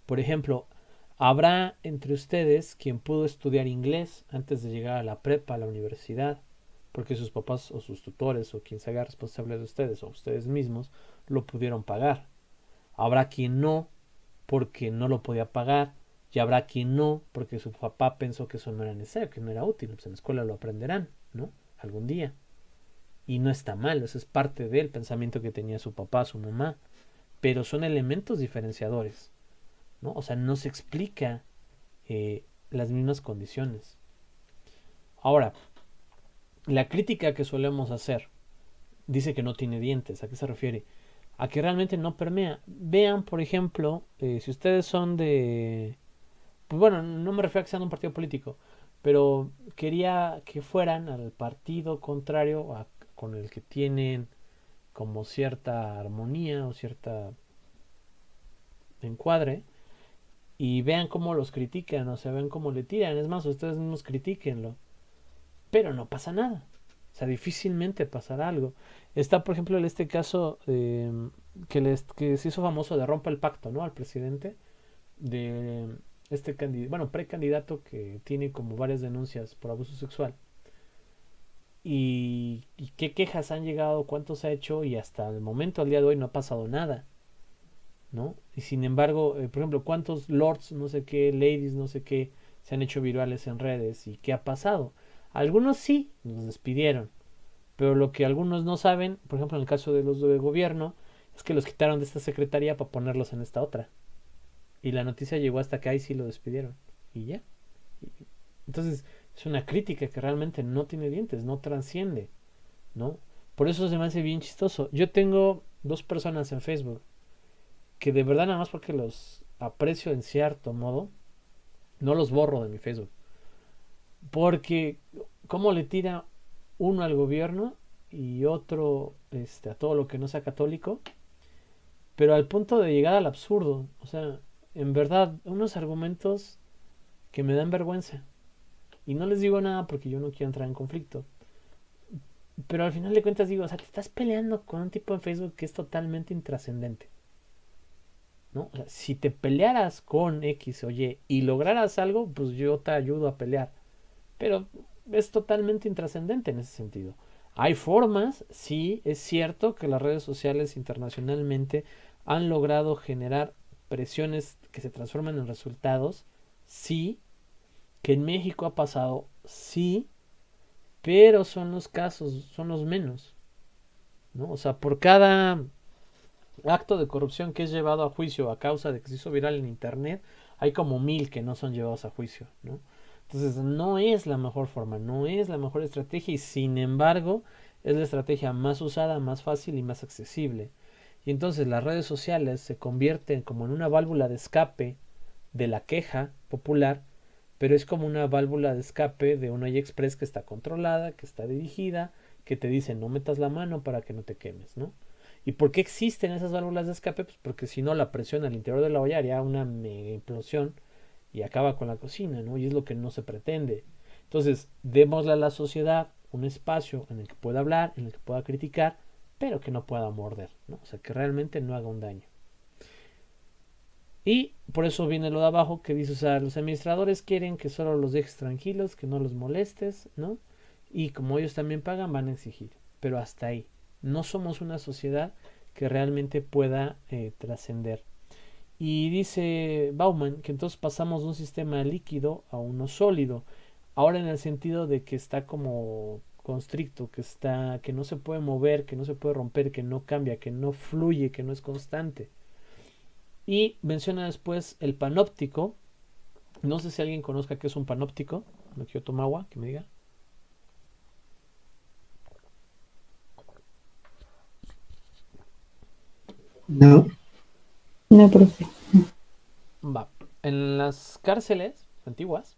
Speaker 1: Por ejemplo, habrá entre ustedes quien pudo estudiar inglés antes de llegar a la prepa, a la universidad, porque sus papás o sus tutores o quien se haga responsable de ustedes o ustedes mismos lo pudieron pagar. Habrá quien no, porque no lo podía pagar, y habrá quien no, porque su papá pensó que eso no era necesario, que no era útil. Pues en la escuela lo aprenderán, ¿no? Algún día. Y no está mal, eso es parte del pensamiento que tenía su papá, su mamá. Pero son elementos diferenciadores, ¿no? O sea, no se explica las mismas condiciones. Ahora, la crítica que solemos hacer dice que no tiene dientes. ¿A qué se refiere? A que realmente no permea. Vean, por ejemplo, si ustedes son de... Pues bueno, no me refiero a que sean un partido político, pero quería que fueran al partido contrario con el que tienen como cierta armonía o cierta encuadre, y vean cómo los critican, o sea, vean cómo le tiran. Es más, ustedes mismos critíquenlo, pero no pasa nada. O sea, difícilmente pasará algo. Está, por ejemplo, en este caso que se hizo famoso de rompa el pacto, ¿no? Al presidente de precandidato que tiene como varias denuncias por abuso sexual. Y qué quejas han llegado, cuánto se ha hecho, y hasta el momento, al día de hoy, no ha pasado nada, ¿no? Y sin embargo, por ejemplo, cuántos lords, no sé qué, ladies, no sé qué, se han hecho virales en redes, y qué ha pasado. Algunos sí, los despidieron, pero lo que algunos no saben, por ejemplo, en el caso de los de gobierno, es que los quitaron de esta secretaría para ponerlos en esta otra. Y la noticia llegó hasta que ahí sí lo despidieron. Y ya. Entonces, es una crítica que realmente no tiene dientes, no trasciende, ¿no? Por eso se me hace bien chistoso. Yo tengo 2 personas en Facebook que de verdad, nada más porque los aprecio en cierto modo, no los borro de mi Facebook. Porque cómo le tira uno al gobierno y otro a todo lo que no sea católico, pero al punto de llegar al absurdo. O sea, en verdad, unos argumentos que me dan vergüenza. Y no les digo nada porque yo no quiero entrar en conflicto. Pero al final de cuentas digo, o sea, te estás peleando con un tipo en Facebook que es totalmente intrascendente, ¿no? O sea, si te pelearas con X o Y y lograras algo, pues yo te ayudo a pelear. Pero es totalmente intrascendente en ese sentido. Hay formas, sí, es cierto que las redes sociales internacionalmente han logrado generar presiones que se transforman en resultados, sí, que en México ha pasado, sí, pero son los casos, son los menos, ¿no? O sea, por cada acto de corrupción que es llevado a juicio a causa de que se hizo viral en internet, hay como 1000 que no son llevados a juicio, ¿no? Entonces no es la mejor forma, no es la mejor estrategia, y sin embargo es la estrategia más usada, más fácil y más accesible. Y entonces las redes sociales se convierten como en una válvula de escape de la queja popular, pero es como una válvula de escape de una AliExpress que está controlada, que está dirigida, que te dice no metas la mano para que no te quemes, ¿no? ¿Y por qué existen esas válvulas de escape? Pues porque si no la presión al interior de la olla haría una mega implosión y acaba con la cocina, ¿no? Y es lo que no se pretende. Entonces, démosle a la sociedad un espacio en el que pueda hablar, en el que pueda criticar, pero que no pueda morder, ¿no? O sea, que realmente no haga un daño. Y por eso viene lo de abajo que dice, o sea, los administradores quieren que solo los dejes tranquilos, que no los molestes, ¿no? Y como ellos también pagan, van a exigir. Pero hasta ahí. No somos una sociedad que realmente pueda trascender. Y dice Bauman que entonces pasamos de un sistema líquido a uno sólido. Ahora en el sentido de que está como constricto, que no se puede mover, que no se puede romper, que no cambia, que no fluye, que no es constante. Y menciona después el panóptico. No sé si alguien conozca qué es un panóptico. No quiero tomar agua, que me diga.
Speaker 3: No.
Speaker 2: No, profe.
Speaker 1: Va. En las cárceles antiguas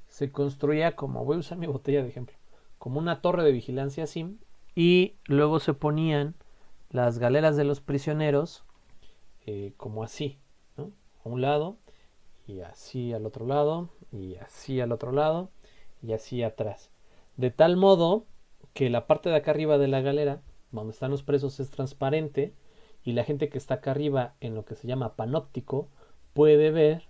Speaker 1: se construía como, voy a usar mi botella de ejemplo, como una torre de vigilancia así, y luego se ponían las galeras de los prisioneros como así, ¿no? A un lado, y así al otro lado, y así al otro lado, y así atrás. De tal modo que la parte de acá arriba de la galera, donde están los presos, es transparente, y la gente que está acá arriba, en lo que se llama panóptico, puede ver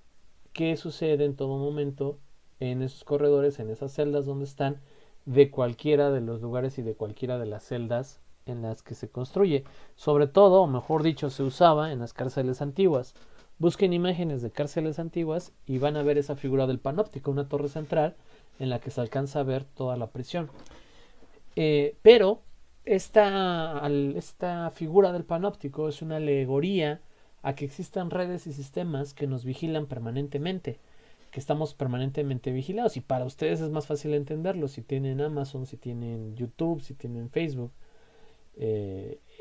Speaker 1: qué sucede en todo momento en esos corredores, en esas celdas donde están, de cualquiera de los lugares y de cualquiera de las celdas en las que se construye. Sobre todo, o mejor dicho, se usaba en las cárceles antiguas. Busquen imágenes de cárceles antiguas y van a ver esa figura del panóptico, una torre central en la que se alcanza a ver toda la prisión. Pero esta figura del panóptico es una alegoría a que existan redes y sistemas que nos vigilan permanentemente, que estamos permanentemente vigilados, y para ustedes es más fácil entenderlo si tienen Amazon, si tienen YouTube, si tienen Facebook.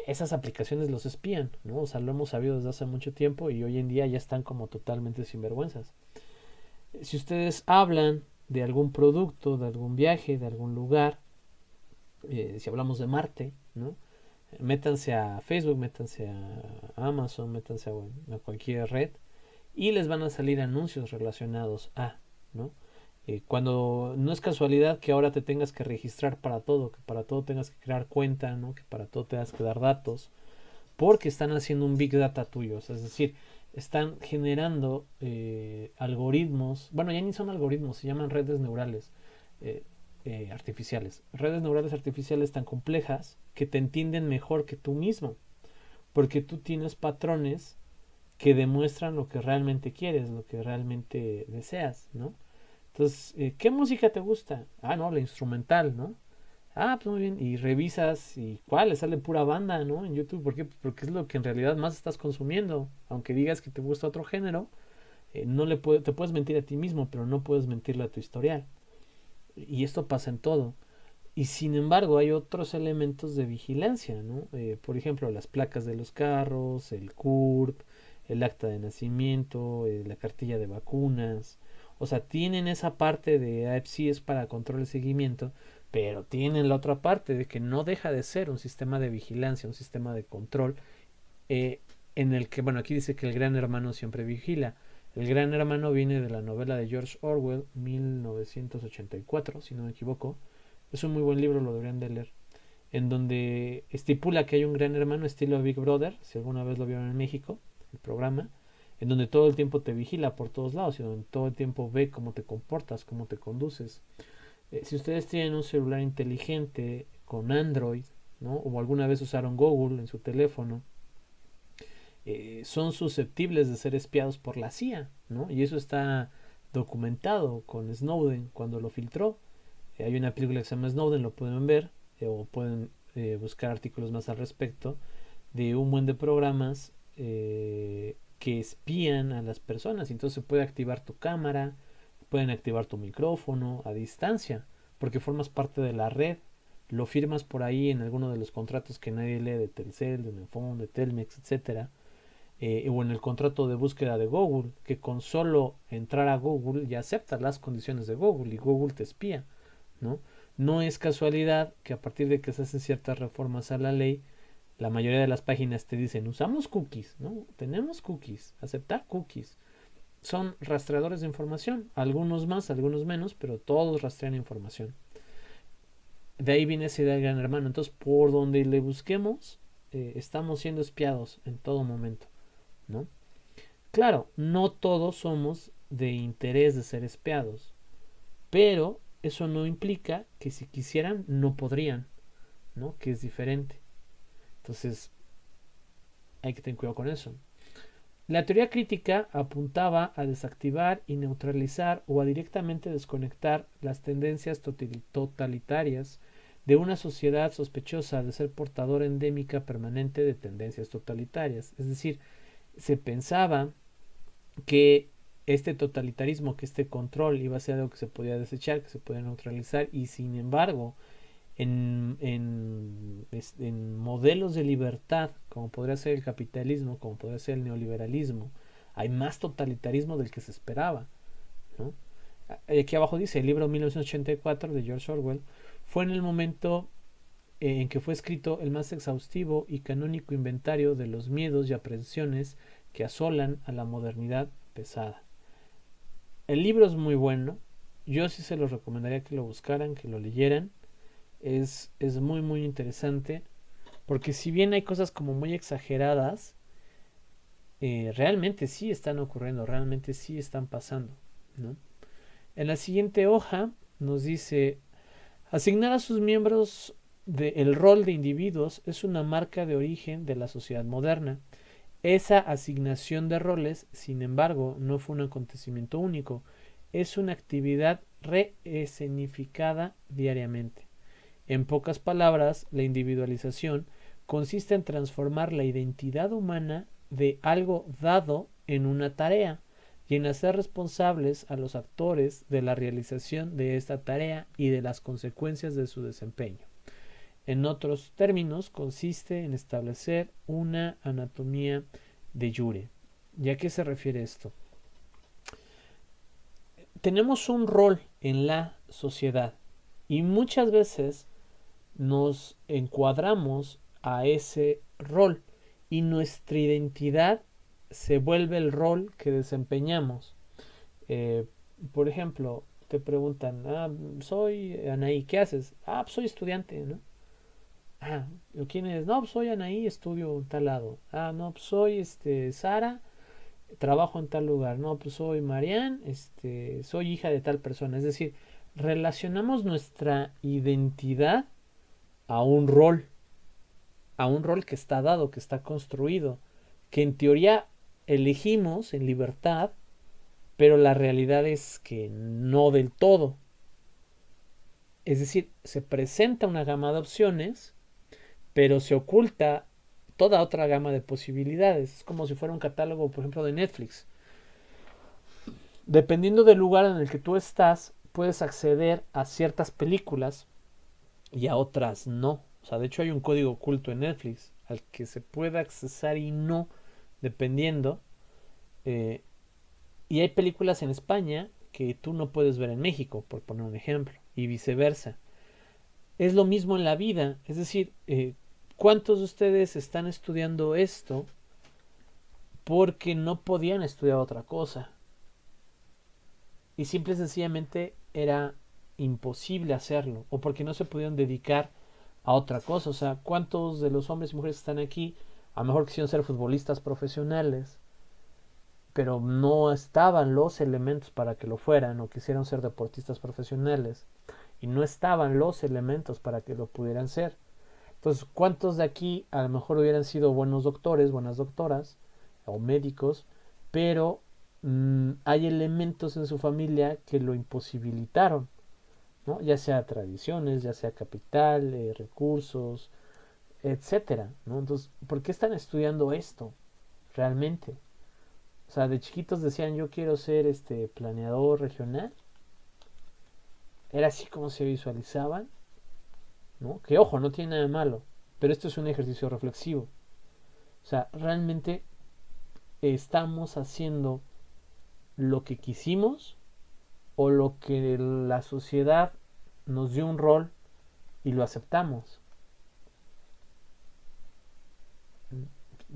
Speaker 1: Esas aplicaciones los espían, ¿no? O sea, lo hemos sabido desde hace mucho tiempo y hoy en día ya están como totalmente sinvergüenzas. Si ustedes hablan de algún producto, de algún viaje, de algún lugar, si hablamos de Marte, ¿no? Métanse a Facebook, métanse a Amazon, métanse a cualquier red y les van a salir anuncios relacionados a, ¿no? Cuando no es casualidad que ahora te tengas que registrar para todo, que para todo tengas que crear cuenta, ¿no? Que para todo tengas que dar datos, porque están haciendo un big data tuyo, o sea, es decir, están generando algoritmos, bueno, ya ni son algoritmos, se llaman redes neurales artificiales, redes neurales artificiales tan complejas que te entienden mejor que tú mismo, porque tú tienes patrones que demuestran lo que realmente quieres, lo que realmente deseas, ¿no? Entonces, ¿qué música te gusta? Ah, no, la instrumental, ¿no? Ah, pues muy bien. Y revisas y cuál, le sale pura banda, ¿no? En YouTube. ¿Por qué? Porque es lo que en realidad más estás consumiendo. Aunque digas que te gusta otro género, no le te puedes mentir a ti mismo, pero no puedes mentirle a tu historial. Y esto pasa en todo. Y sin embargo hay otros elementos de vigilancia, ¿no? Por ejemplo, las placas de los carros, el CURP, el acta de nacimiento, la cartilla de vacunas. O sea, tienen esa parte de sí es para control y seguimiento, pero tienen la otra parte de que no deja de ser un sistema de vigilancia, un sistema de control, en el que, bueno, aquí dice que el gran hermano siempre vigila. El gran hermano viene de la novela de George Orwell, 1984, si no me equivoco. Es un muy buen libro, lo deberían de leer. En donde estipula que hay un gran hermano estilo Big Brother, si alguna vez lo vieron en México, el programa, en donde todo el tiempo te vigila por todos lados y donde todo el tiempo ve cómo te comportas, cómo te conduces. Si ustedes tienen un celular inteligente con Android, ¿no? O alguna vez usaron Google en su teléfono, son susceptibles de ser espiados por la CIA, ¿no? Y eso está documentado con Snowden cuando lo filtró. Hay una película que se llama Snowden, lo pueden ver, o pueden buscar artículos más al respecto, de un buen de programas que espían a las personas. Entonces se puede activar tu cámara, pueden activar tu micrófono a distancia, porque formas parte de la red lo firmas por ahí en alguno de los contratos que nadie lee de Telcel, de Unifón, de Telmex, etcétera, o en el contrato de búsqueda de Google, que con solo entrar a Google ya aceptas las condiciones de Google y Google te espía, ¿no? No es casualidad que a partir de que se hacen ciertas reformas a la ley, la mayoría de las páginas te dicen usamos cookies, ¿no? Tenemos cookies, aceptar cookies. Son rastreadores de información, algunos más, algunos menos, pero todos rastrean información. De ahí viene esa idea del gran hermano. Entonces, por donde le busquemos, estamos siendo espiados en todo momento, ¿no? Claro, no todos somos de interés de ser espiados, pero eso no implica que si quisieran no podrían, ¿no? Que es diferente. Entonces, hay que tener cuidado con eso. La teoría crítica apuntaba a desactivar y neutralizar o a directamente desconectar las tendencias totalitarias de una sociedad sospechosa de ser portadora endémica permanente de tendencias totalitarias. Es decir, se pensaba que este totalitarismo, que este control iba a ser algo que se podía desechar, que se podía neutralizar, y sin embargo, en modelos de libertad, como podría ser el capitalismo, como podría ser el neoliberalismo, hay más totalitarismo del que se esperaba, ¿no? Aquí abajo dice, el libro 1984 de George Orwell fue en el momento en que fue escrito el más exhaustivo y canónico inventario de los miedos y aprensiones que asolan a la modernidad pesada. El libro es muy bueno, yo sí se los recomendaría que lo buscaran, que lo leyeran. Es muy muy interesante, porque si bien hay cosas como muy exageradas, realmente sí están ocurriendo, realmente sí están pasando, ¿no? En la siguiente hoja nos dice, asignar a sus miembros el rol de individuos es una marca de origen de la sociedad moderna. Esa asignación de roles, sin embargo, no fue un acontecimiento único, es una actividad reescenificada diariamente. En pocas palabras, la individualización consiste en transformar la identidad humana de algo dado en una tarea y en hacer responsables a los actores de la realización de esta tarea y de las consecuencias de su desempeño. En otros términos, consiste en establecer una anatomía de jure. ¿Y a qué se refiere esto? Tenemos un rol en la sociedad y muchas veces nos encuadramos a ese rol y nuestra identidad se vuelve el rol que desempeñamos. Por ejemplo, te preguntan, soy Anaí, ¿qué haces? Pues soy estudiante, ¿no? ¿Quién eres? No, pues soy Anaí, estudio en tal lado. No, pues soy Sara, trabajo en tal lugar. No, pues soy Marian, soy hija de tal persona. Es decir, relacionamos nuestra identidad a un rol que está dado, que está construido, que en teoría elegimos en libertad, pero la realidad es que no del todo. Es decir, se presenta una gama de opciones, pero se oculta toda otra gama de posibilidades. Es como si fuera un catálogo, por ejemplo, de Netflix. Dependiendo del lugar en el que tú estás, puedes acceder a ciertas películas y a otras no. O sea, de hecho hay un código oculto en Netflix al que se puede accesar y no, dependiendo. Y hay películas en España que tú no puedes ver en México, por poner un ejemplo, y viceversa. Es lo mismo en la vida, es decir, ¿cuántos de ustedes están estudiando esto porque no podían estudiar otra cosa? Y simple y sencillamente era imposible hacerlo, o porque no se pudieron dedicar a otra cosa. O sea, ¿cuántos de los hombres y mujeres que están aquí a lo mejor quisieron ser futbolistas profesionales, pero no estaban los elementos para que lo fueran, o quisieron ser deportistas profesionales y no estaban los elementos para que lo pudieran ser? Entonces, ¿cuántos de aquí a lo mejor hubieran sido buenos doctores, buenas doctoras o médicos, pero hay elementos en su familia que lo imposibilitaron, ¿no? Ya sea tradiciones, ya sea capital, recursos, etcétera, ¿no? Entonces, ¿por qué están estudiando esto realmente? O sea, de chiquitos decían, yo quiero ser planeador regional. Era así como se visualizaban. ¿no? Que ojo, no tiene nada de malo, pero esto es un ejercicio reflexivo. O sea, realmente estamos haciendo lo que quisimos o lo que la sociedad nos dio un rol y lo aceptamos.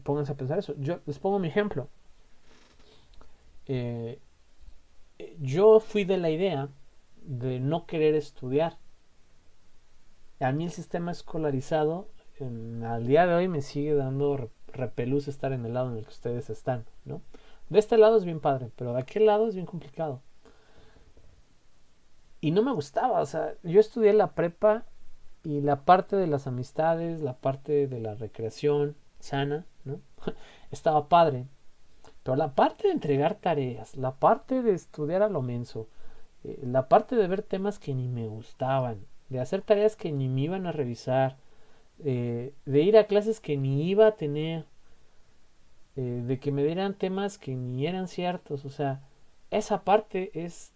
Speaker 1: Pónganse a pensar eso. Yo les pongo mi ejemplo. Eh, yo fui de la idea de no querer estudiar. A mí el sistema escolarizado al día de hoy me sigue dando repelús estar en el lado en el que ustedes están, ¿no? De este lado es bien padre, pero de aquel lado es bien complicado. Y no me gustaba, o sea, yo estudié la prepa y la parte de las amistades, la parte de la recreación sana, ¿no? Estaba padre. Pero la parte de entregar tareas, la parte de estudiar a lo menso, la parte de ver temas que ni me gustaban, de hacer tareas que ni me iban a revisar, de ir a clases que ni iba a tener, de que me dieran temas que ni eran ciertos, o sea, esa parte es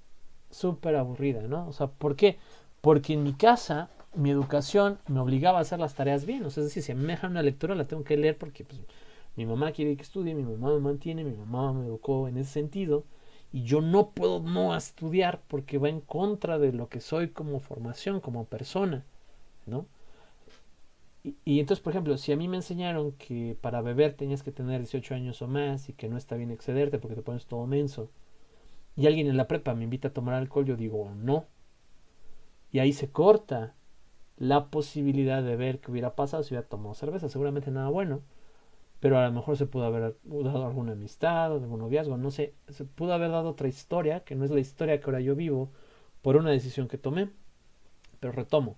Speaker 1: súper aburrida, ¿no? O sea, ¿por qué? Porque en mi casa mi educación me obligaba a hacer las tareas bien, o sea, es decir, si a mí me dejan una lectura la tengo que leer porque pues, mi mamá quiere que estudie, mi mamá me mantiene, mi mamá me educó en ese sentido y yo no puedo no estudiar porque va en contra de lo que soy como formación, como persona, ¿no? Y entonces, por ejemplo, si a mí me enseñaron que para beber tenías que tener 18 años o más y que no está bien excederte porque te pones todo menso, y alguien en la prepa me invita a tomar alcohol, yo digo no. Y ahí se corta la posibilidad de ver qué hubiera pasado si hubiera tomado cerveza. Seguramente nada bueno, pero a lo mejor se pudo haber dado alguna amistad, algún noviazgo, no sé. Se pudo haber dado otra historia, que no es la historia que ahora yo vivo, por una decisión que tomé. Pero retomo.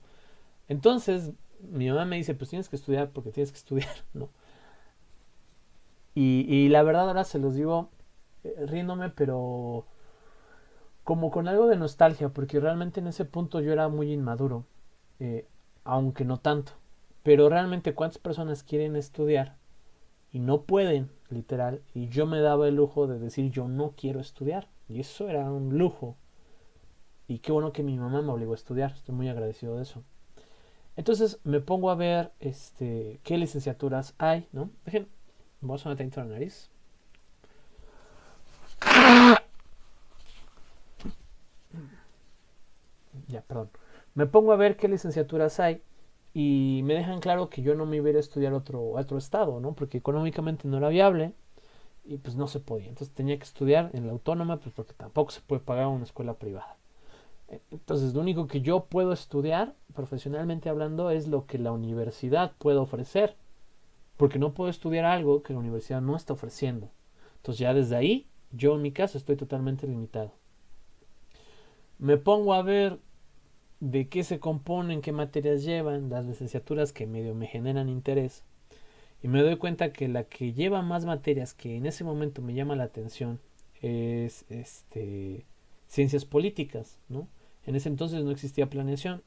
Speaker 1: Entonces, mi mamá me dice, pues tienes que estudiar porque tienes que estudiar, ¿no? Y la verdad ahora se los digo riéndome, pero como con algo de nostalgia, porque realmente en ese punto yo era muy inmaduro, eh, aunque no tanto. Pero realmente cuántas personas quieren estudiar y no pueden, literal, y yo me daba el lujo de decir yo no quiero estudiar, y eso era un lujo. Y qué bueno que mi mamá me obligó a estudiar, estoy muy agradecido de eso. Entonces me pongo a ver qué licenciaturas hay, ¿no? Dejen, voy a sonar tantito la nariz. Ya, perdón. Me pongo a ver qué licenciaturas hay y me dejan claro que yo no me iba a ir a estudiar a otro estado, ¿no? Porque económicamente no era viable y pues no se podía. Entonces tenía que estudiar en la autónoma, pues porque tampoco se puede pagar una escuela privada. Entonces lo único que yo puedo estudiar, profesionalmente hablando, es lo que la universidad puede ofrecer. Porque no puedo estudiar algo que la universidad no está ofreciendo. Entonces ya desde ahí, yo en mi caso estoy totalmente limitado. Me pongo a ver de qué se componen, qué materias llevan, las licenciaturas que medio me generan interés. Y me doy cuenta que la que lleva más materias que en ese momento me llama la atención es ciencias políticas, ¿no? En ese entonces no existía planeación.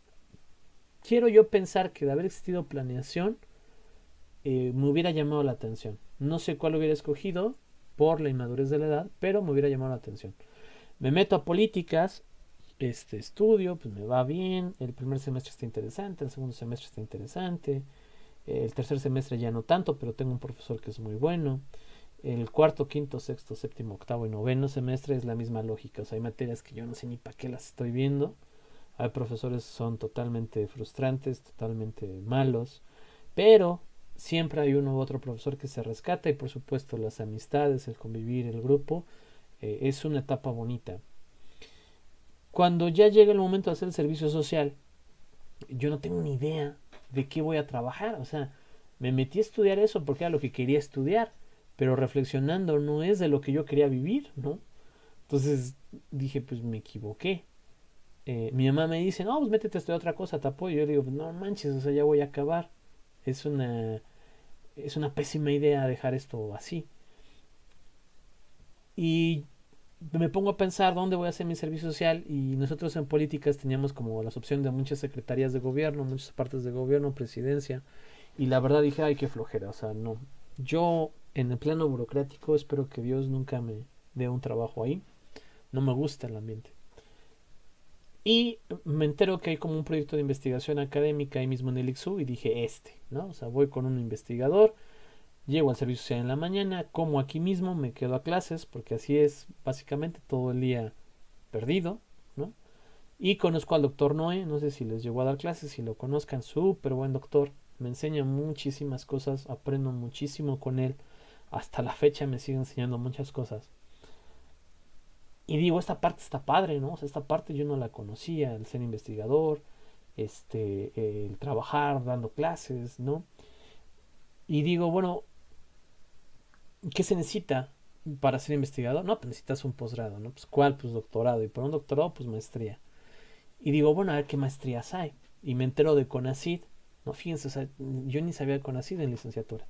Speaker 1: Quiero yo pensar que de haber existido planeación me hubiera llamado la atención. No sé cuál hubiera escogido por la inmadurez de la edad, pero me hubiera llamado la atención. Me meto a políticas, estudio, pues me va bien, el primer semestre está interesante, el segundo semestre está interesante, el tercer semestre ya no tanto, pero tengo un profesor que es muy bueno. El cuarto, quinto, sexto, séptimo, octavo y noveno semestre es la misma lógica. O sea, hay materias que yo no sé ni para qué las estoy viendo. Hay profesores que son totalmente frustrantes, totalmente malos, pero siempre hay uno u otro profesor que se rescata y por supuesto las amistades, el convivir, el grupo, es una etapa bonita. Cuando ya llega el momento de hacer el servicio social, yo no tengo ni idea de qué voy a trabajar. O sea, me metí a estudiar eso porque era lo que quería estudiar, pero reflexionando no es de lo que yo quería vivir, ¿no? Entonces dije, pues me equivoqué. Mi mamá me dice, no, pues métete a estudiar otra cosa, te apoyo. Yo digo, no manches, o sea, ya voy a acabar. Es una pésima idea dejar esto así. Y me pongo a pensar dónde voy a hacer mi servicio social y nosotros en políticas teníamos como las opciones de muchas secretarías de gobierno, muchas partes de gobierno, presidencia, y la verdad dije, ay, qué flojera, o sea, no. Yo en el plano burocrático espero que Dios nunca me dé un trabajo ahí, no me gusta el ambiente. Y me entero que hay como un proyecto de investigación académica ahí mismo en el ICSU y dije, ¿no? O sea, voy con un investigador, llego al servicio social en la mañana, como aquí mismo, me quedo a clases, porque así es básicamente todo el día perdido, ¿no? Y conozco al doctor Noé, no sé si les llegó a dar clases, si lo conozcan, súper buen doctor, me enseña muchísimas cosas, aprendo muchísimo con él, hasta la fecha me sigue enseñando muchas cosas. Y digo, esta parte está padre, ¿no? O sea, esta parte yo no la conocía, el ser investigador, el trabajar dando clases, ¿no? Y digo, bueno, ¿qué se necesita para ser investigador? No, pues necesitas un posgrado, ¿no? Pues ¿cuál? Pues doctorado. Y por un doctorado, pues maestría. Y digo, bueno, a ver qué maestrías hay. Y me entero de CONACYT. No, fíjense, o sea, yo ni sabía de CONACYT en licenciatura.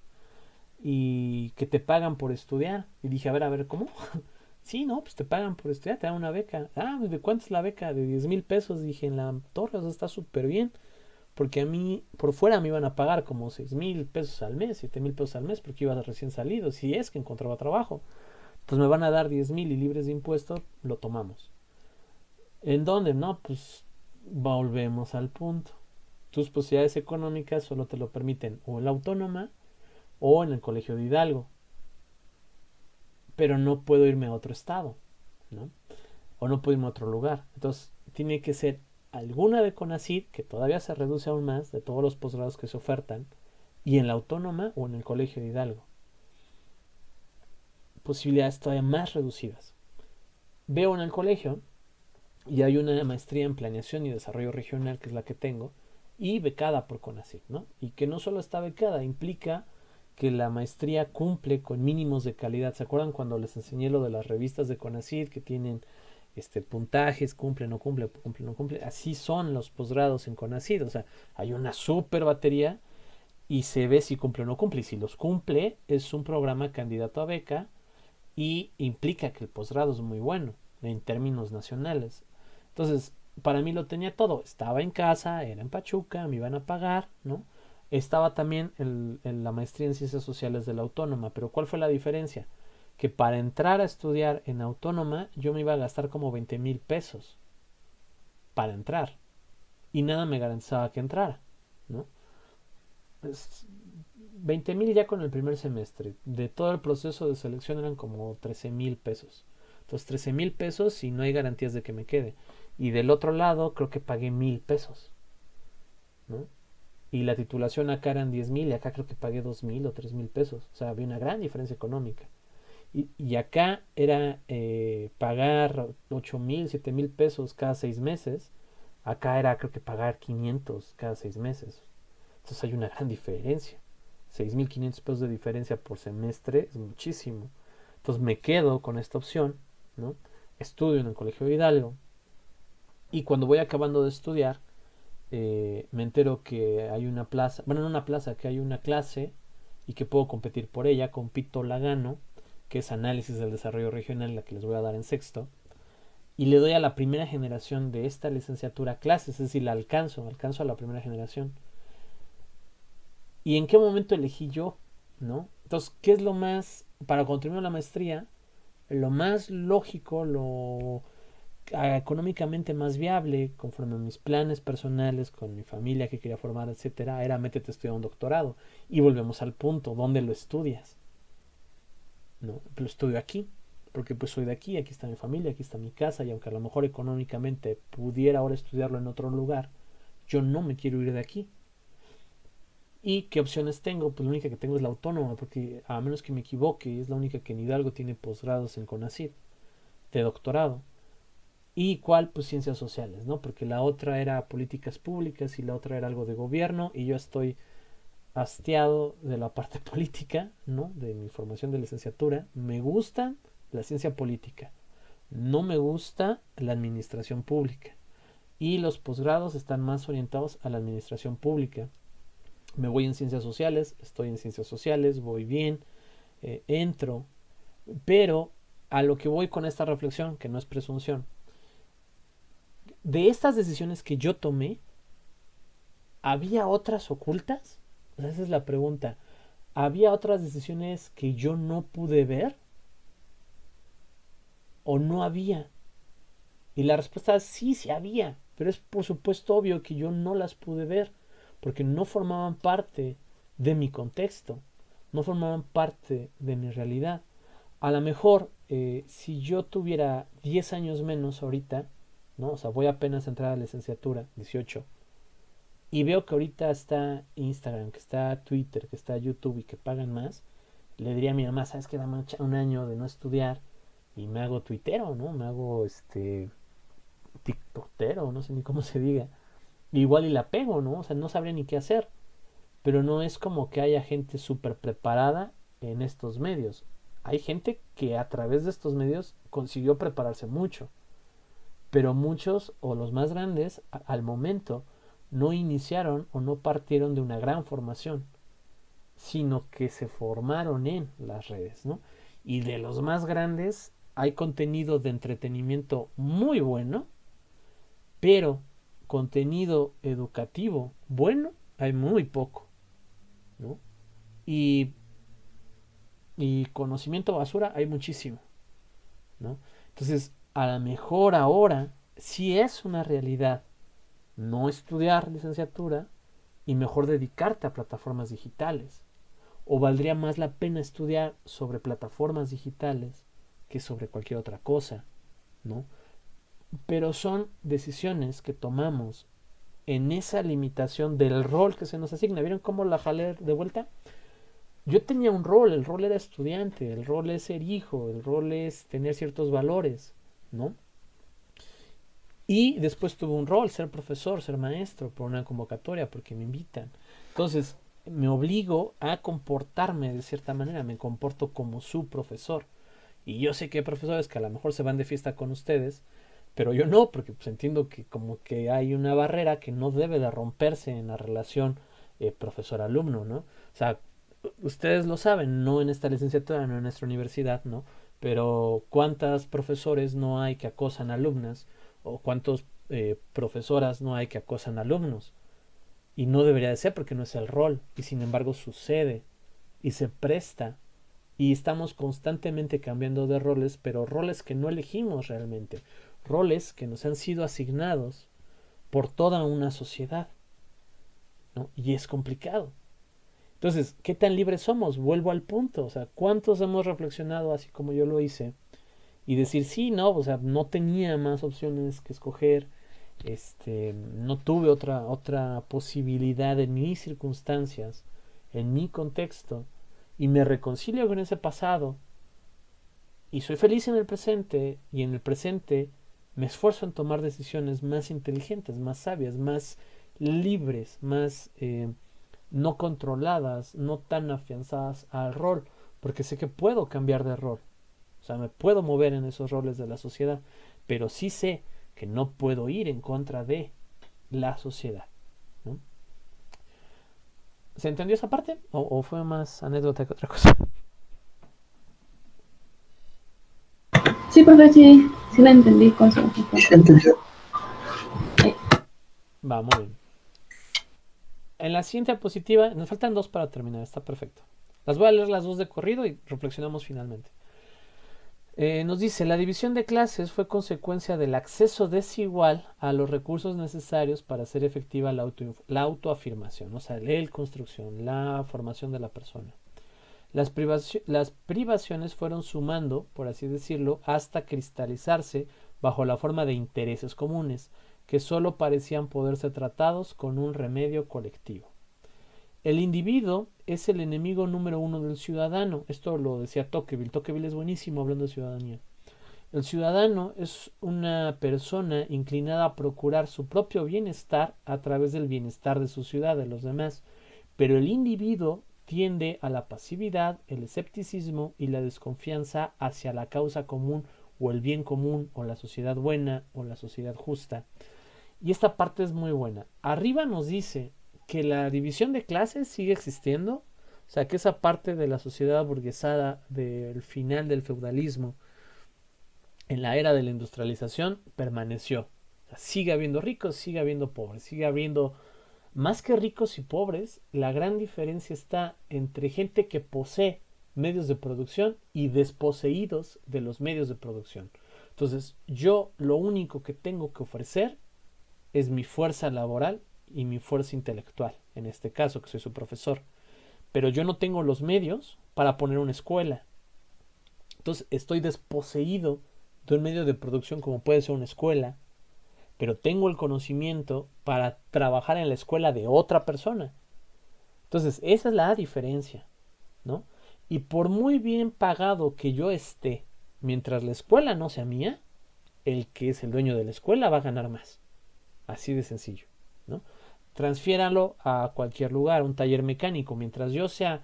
Speaker 1: Y que te pagan por estudiar. Y dije, a ver, ¿cómo? Sí, no, pues te pagan por estudiar, te dan una beca. Ah, ¿de cuánto es la beca? De 10,000 pesos. Dije, en la torre, o sea, está súper bien. Porque a mí, por fuera me iban a pagar como 6,000 pesos al mes, 7,000 pesos al mes, porque iba recién salido, si es que encontraba trabajo. Entonces me van a dar 10,000 y libres de impuestos, lo tomamos. ¿En dónde? No, pues volvemos al punto. Tus posibilidades económicas solo te lo permiten o en la autónoma o en el colegio de Hidalgo. Pero no puedo irme a otro estado, ¿no? O no puedo irme a otro lugar. Entonces tiene que ser alguna de CONACYT, que todavía se reduce aún más de todos los posgrados que se ofertan, y en la autónoma o en el colegio de Hidalgo. Posibilidades todavía más reducidas. Veo en el colegio y hay una maestría en planeación y desarrollo regional, que es la que tengo, y becada por CONACYT, ¿no? Y que no solo está becada, implica que la maestría cumple con mínimos de calidad. ¿Se acuerdan cuando les enseñé lo de las revistas de CONACYT que tienen puntajes, cumple, no cumple, cumple, no cumple? Así son los posgrados en CONACYT, o sea, hay una super batería y se ve si cumple o no cumple, y si los cumple es un programa candidato a beca y implica que el posgrado es muy bueno en términos nacionales. Entonces, para mí lo tenía todo, estaba en casa, era en Pachuca, me iban a pagar, ¿no? Estaba también la maestría en ciencias sociales de la autónoma, pero ¿cuál fue la diferencia? Que para entrar a estudiar en autónoma yo me iba a gastar como 20,000 pesos para entrar y nada me garantizaba que entrara, ¿no? 20,000 ya con el primer semestre. De todo el proceso de selección eran como 13,000 pesos. Entonces 13,000 pesos y no hay garantías de que me quede. Y del otro lado creo que pagué 1,000 pesos, ¿no? Y la titulación acá eran 10,000 y acá creo que pagué 2,000 o 3,000 pesos. O sea, había una gran diferencia económica. Y acá era pagar 8,000, 7,000 pesos cada 6 meses. Acá era creo que pagar 500 cada 6 meses. Entonces hay una gran diferencia. 6,500 pesos de diferencia por semestre es muchísimo. Entonces me quedo con esta opción, ¿no? Estudio en el Colegio de Hidalgo. Y cuando voy acabando de estudiar, me entero que hay una plaza, bueno, no una plaza, que hay una clase y que puedo competir por ella. Compito, la gano, que es análisis del desarrollo regional, la que les voy a dar en sexto. Y le doy a la primera generación de esta licenciatura clases, es decir, la alcanzo a la primera generación. ¿Y en qué momento elegí yo? ¿No? Entonces, ¿qué es lo más, para cuando termino la maestría, lo más lógico, lo económicamente más viable, conforme a mis planes personales, con mi familia que quería formar, etcétera, era métete a estudiar un doctorado? Y volvemos al punto, ¿dónde lo estudias? ¿No? Lo estudio aquí, porque pues soy de aquí está mi familia, aquí está mi casa, y aunque a lo mejor económicamente pudiera ahora estudiarlo en otro lugar, yo no me quiero ir de aquí. ¿Y qué opciones tengo? Pues la única que tengo es la autónoma, porque a menos que me equivoque, es la única que en Hidalgo tiene posgrados en CONACYT de doctorado. ¿Y cuál? Pues ciencias sociales, ¿no? Porque la otra era políticas públicas y la otra era algo de gobierno, y yo estoy hastiado de la parte política, ¿no? De mi formación de licenciatura. Me gusta la ciencia política, no me gusta la administración pública. Y los posgrados están más orientados a la administración pública. Me voy en ciencias sociales, estoy en ciencias sociales, voy bien, entro, pero a lo que voy con esta reflexión, que no es presunción, de estas decisiones que yo tomé, ¿había otras ocultas? O sea, esa es la pregunta. ¿Había otras decisiones que yo no pude ver? ¿O no había? Y la respuesta es sí, sí había. pero es por supuesto obvio que yo no las pude ver, porque no formaban parte de mi contexto, no formaban parte de mi realidad. A lo mejor, si yo tuviera 10 años menos ahorita, ¿no? O sea, voy apenas a entrar a la licenciatura, 18, y veo que ahorita está Instagram, que está Twitter, que está YouTube y que pagan más, le diría a mi mamá, ¿sabes qué? Dame un año de no estudiar y me hago tuitero, ¿no? Me hago tiktokero, no sé ni cómo se diga. Igual y la pego, ¿no? O sea, no sabría ni qué hacer. Pero no es como que haya gente súper preparada en estos medios. Hay gente que a través de estos medios consiguió prepararse mucho. Pero muchos, o los más grandes, al momento, no iniciaron o no partieron de una gran formación, sino que se formaron en las redes, ¿no? Y de los más grandes hay contenido de entretenimiento muy bueno, pero contenido educativo bueno hay muy poco, ¿no? Y, y conocimiento basura hay muchísimo, ¿no? Entonces, a lo mejor ahora sí es una realidad no estudiar licenciatura y mejor dedicarte a plataformas digitales. O valdría más la pena estudiar sobre plataformas digitales que sobre cualquier otra cosa, ¿no? Pero son decisiones que tomamos en esa limitación del rol que se nos asigna. ¿Vieron cómo la jalé de vuelta? Yo tenía un rol, el rol era estudiante, el rol es ser hijo, el rol es tener ciertos valores, ¿no? Y después tuve un rol, ser profesor, ser maestro, por una convocatoria, porque me invitan. Entonces, me obligo a comportarme de cierta manera, me comporto como su profesor. Y yo sé que hay profesores que a lo mejor se van de fiesta con ustedes, pero yo no, porque pues entiendo que como que hay una barrera que no debe de romperse en la relación profesor-alumno, ¿no? O sea, ustedes lo saben, no en esta licenciatura, no en nuestra universidad, ¿no? Pero ¿cuántas profesores no hay que acosan alumnas? ¿O cuántos profesoras no hay que acosan alumnos? Y no debería de ser porque no es el rol, y sin embargo sucede, y se presta, y estamos constantemente cambiando de roles, pero roles que no elegimos realmente, roles que nos han sido asignados por toda una sociedad, ¿no? Y es complicado. Entonces, ¿qué tan libres somos? Vuelvo al punto, o sea, ¿cuántos hemos reflexionado así como yo lo hice? Y decir, sí, no, o sea, no tenía más opciones que escoger, no tuve otra posibilidad en mis circunstancias, en mi contexto, y me reconcilio con ese pasado, y soy feliz en el presente, y en el presente me esfuerzo en tomar decisiones más inteligentes, más sabias, más libres, más no controladas, no tan afianzadas al rol, porque sé que puedo cambiar de rol. O sea, me puedo mover en esos roles de la sociedad, pero sí sé que no puedo ir en contra de la sociedad, ¿no? ¿Se entendió esa parte? ¿O fue más anécdota que otra cosa?
Speaker 2: Sí, profe, sí la entendí con su ejemplo.
Speaker 1: Va, muy bien. En la siguiente diapositiva, nos faltan dos para terminar, está perfecto. Las voy a leer las dos de corrido y reflexionamos finalmente. Nos dice, la división de clases fue consecuencia del acceso desigual a los recursos necesarios para hacer efectiva la autoafirmación, o sea, la construcción, la formación de la persona. Las privaciones fueron sumando, por así decirlo, hasta cristalizarse bajo la forma de intereses comunes, que solo parecían poder ser tratados con un remedio colectivo. El individuo es el enemigo número uno del ciudadano. Esto lo decía Tocqueville. Tocqueville es buenísimo hablando de ciudadanía. El ciudadano es una persona inclinada a procurar su propio bienestar a través del bienestar de su ciudad, de los demás. Pero el individuo tiende a la pasividad, el escepticismo y la desconfianza hacia la causa común o el bien común o la sociedad buena o la sociedad justa. Y esta parte es muy buena. Arriba nos dice que la división de clases sigue existiendo, o sea que esa parte de la sociedad aburguesada del final del feudalismo en la era de la industrialización permaneció. O sea, sigue habiendo ricos, sigue habiendo pobres, sigue habiendo más que ricos y pobres. La gran diferencia está entre gente que posee medios de producción y desposeídos de los medios de producción. Entonces, yo lo único que tengo que ofrecer es mi fuerza laboral y mi fuerza intelectual, en este caso, que soy su profesor. Pero yo no tengo los medios para poner una escuela. Entonces estoy desposeído de un medio de producción como puede ser una escuela, pero tengo el conocimiento para trabajar en la escuela de otra persona. Entonces esa es la diferencia, ¿no? Y por muy bien pagado que yo esté, mientras la escuela no sea mía, el que es el dueño de la escuela va a ganar más. Así de sencillo, ¿no? Transfiéralo a cualquier lugar, un taller mecánico. Mientras yo sea,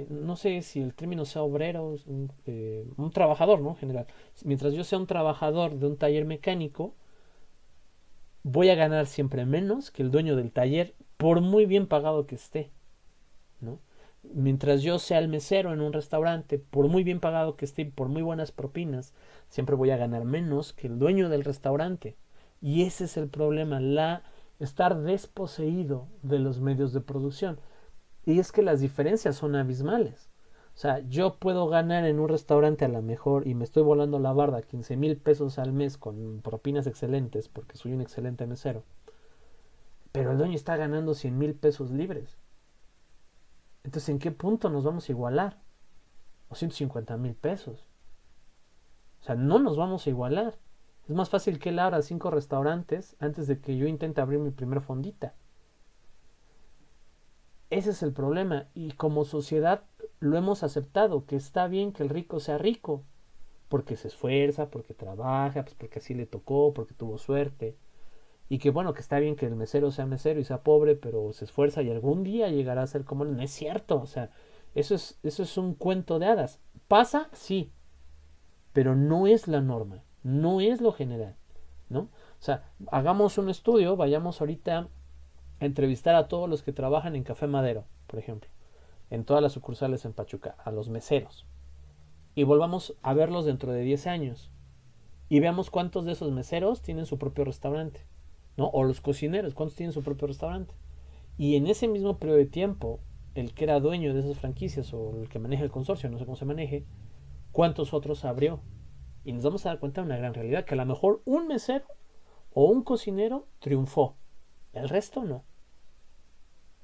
Speaker 1: no sé si el término sea obrero, un trabajador, ¿no? En general. Mientras yo sea un trabajador de un taller mecánico, voy a ganar siempre menos que el dueño del taller, por muy bien pagado que esté, ¿no? Mientras yo sea el mesero en un restaurante, por muy bien pagado que esté y por muy buenas propinas, siempre voy a ganar menos que el dueño del restaurante. Y ese es el problema, estar desposeído de los medios de producción. Y es que las diferencias son abismales. O sea, yo puedo ganar en un restaurante a lo mejor, y me estoy volando la barda, 15,000 pesos al mes con propinas excelentes, porque soy un excelente mesero. Pero el dueño está ganando 100,000 pesos libres. Entonces, ¿en qué punto nos vamos a igualar? O 150,000 pesos. O sea, no nos vamos a igualar. Es más fácil que él abra 5 restaurantes antes de que yo intente abrir mi primer fondita. Ese es el problema. Y como sociedad lo hemos aceptado, que está bien que el rico sea rico, porque se esfuerza, porque trabaja, pues porque así le tocó, porque tuvo suerte. Y que bueno, que está bien que el mesero sea mesero y sea pobre, pero se esfuerza y algún día llegará a ser como él. No es cierto, o sea, eso es un cuento de hadas. ¿Pasa? Sí, pero no es la norma, no es lo general, ¿no? O sea, hagamos un estudio, vayamos ahorita a entrevistar a todos los que trabajan en Café Madero, por ejemplo, en todas las sucursales en Pachuca, a los meseros, y volvamos a verlos dentro de 10 años, y veamos cuántos de esos meseros tienen su propio restaurante, ¿no? O los cocineros, cuántos tienen su propio restaurante. Y en ese mismo periodo de tiempo, el que era dueño de esas franquicias o el que maneja el consorcio, no sé cómo se maneje, cuántos otros abrió. Y nos vamos a dar cuenta de una gran realidad, que a lo mejor un mesero o un cocinero triunfó, el resto no.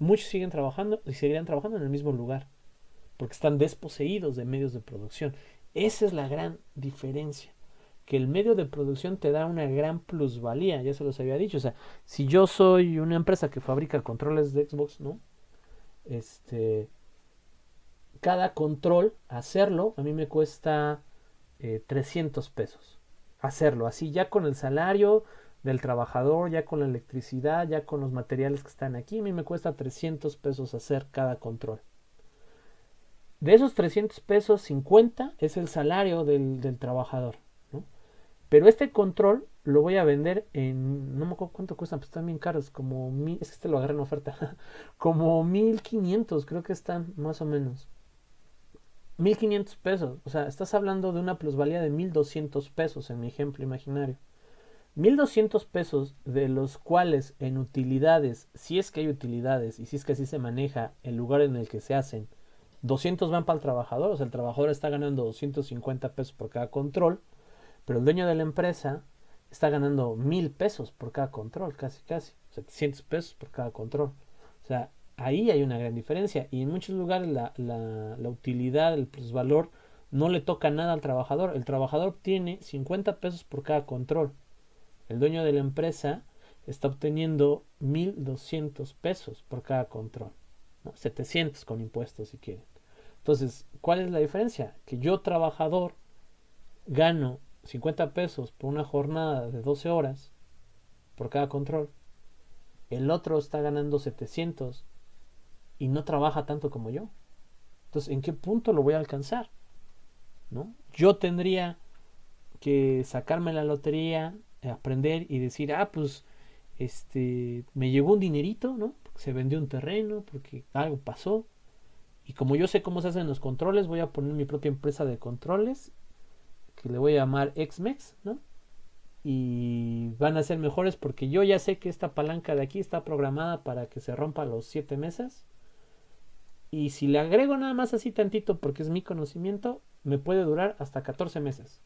Speaker 1: Muchos siguen trabajando y seguirán trabajando en el mismo lugar, porque están desposeídos de medios de producción. Esa es la gran diferencia, que el medio de producción te da una gran plusvalía, ya se los había dicho. O sea, si yo soy una empresa que fabrica controles de Xbox, ¿no? Cada control, hacerlo, a mí me cuesta 300 pesos. Hacerlo, así ya con el salario del trabajador, ya con la electricidad, ya con los materiales que están aquí, a mí me cuesta 300 pesos hacer cada control. De esos 300 pesos, 50 es el salario del trabajador, ¿no? Pero este control lo voy a vender en, no me acuerdo cuánto cuestan, pues están bien caros, como es que este lo agarré en oferta, como 1,500 creo que están más o menos. 1,500 pesos, o sea, estás hablando de una plusvalía de 1,200 pesos en mi ejemplo imaginario. 1,200 pesos, de los cuales en utilidades, si es que hay utilidades y si es que así se maneja el lugar en el que se hacen, 200 van para el trabajador, o sea, el trabajador está ganando 250 pesos por cada control, pero el dueño de la empresa está ganando 1,000 pesos por cada control, casi, 700 pesos por cada control. O sea, ahí hay una gran diferencia y en muchos lugares la utilidad, el plusvalor, no le toca nada al trabajador. El trabajador obtiene 50 pesos por cada control. El dueño de la empresa está obteniendo 1,200 pesos por cada control, ¿no? 700 con impuestos si quieren. Entonces, ¿cuál es la diferencia? Que yo, trabajador, gano 50 pesos por una jornada de 12 horas por cada control. El otro está ganando 700 y no trabaja tanto como yo. Entonces, ¿en qué punto lo voy a alcanzar? ¿No? Yo tendría que sacarme la lotería, aprender y decir, pues me llegó un dinerito, ¿no? Porque se vendió un terreno, porque algo pasó. Y como yo sé cómo se hacen los controles, voy a poner mi propia empresa de controles, que le voy a llamar XMEX, ¿no? Y van a ser mejores porque yo ya sé que esta palanca de aquí está programada para que se rompa a los 7 meses. Y si le agrego nada más así tantito, porque es mi conocimiento, me puede durar hasta 14 meses.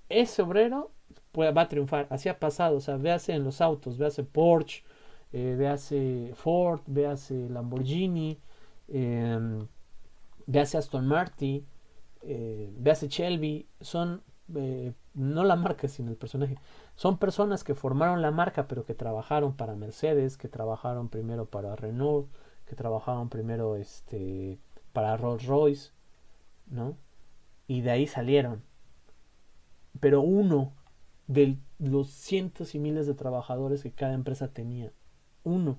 Speaker 1: Ese obrero va a triunfar. Así ha pasado, o sea, véase en los autos, véase Porsche, véase Ford, véase Lamborghini, véase Aston Martin, véase Shelby. Son, no la marca, sino el personaje. Son personas que formaron la marca, pero que trabajaron para Mercedes, que trabajaron primero para Renault, que trabajaron primero para Rolls Royce, ¿no? Y de ahí salieron. Pero uno de los cientos y miles de trabajadores que cada empresa tenía. Uno.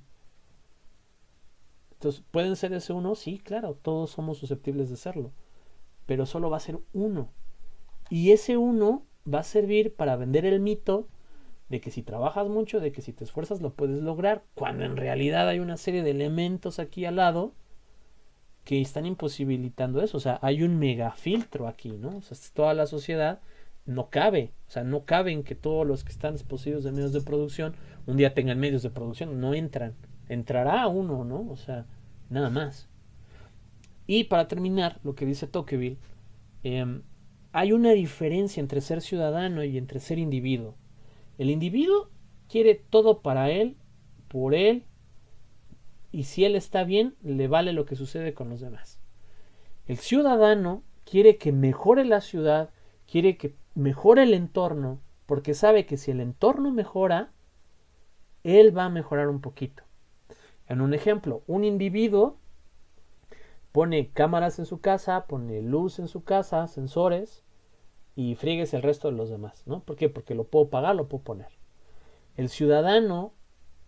Speaker 1: Entonces, ¿pueden ser ese uno? Sí, claro, todos somos susceptibles de serlo. Pero solo va a ser uno. Y ese uno va a servir para vender el mito de que si trabajas mucho, de que si te esfuerzas lo puedes lograr, cuando en realidad hay una serie de elementos aquí al lado que están imposibilitando eso. O sea, hay un megafiltro aquí, ¿no? O sea, toda la sociedad no cabe. O sea, no caben que todos los que están desposeídos de medios de producción un día tengan medios de producción. No entran. Entrará uno, ¿no? O sea, nada más. Y para terminar, lo que dice Tocqueville, hay una diferencia entre ser ciudadano y entre ser individuo. El individuo quiere todo para él, por él, y si él está bien, le vale lo que sucede con los demás. El ciudadano quiere que mejore la ciudad, quiere que mejore el entorno, porque sabe que si el entorno mejora, él va a mejorar un poquito. En un ejemplo, un individuo pone cámaras en su casa, pone luz en su casa, sensores, y friegues el resto de los demás, ¿no? ¿Por qué? Porque lo puedo pagar, lo puedo poner. El ciudadano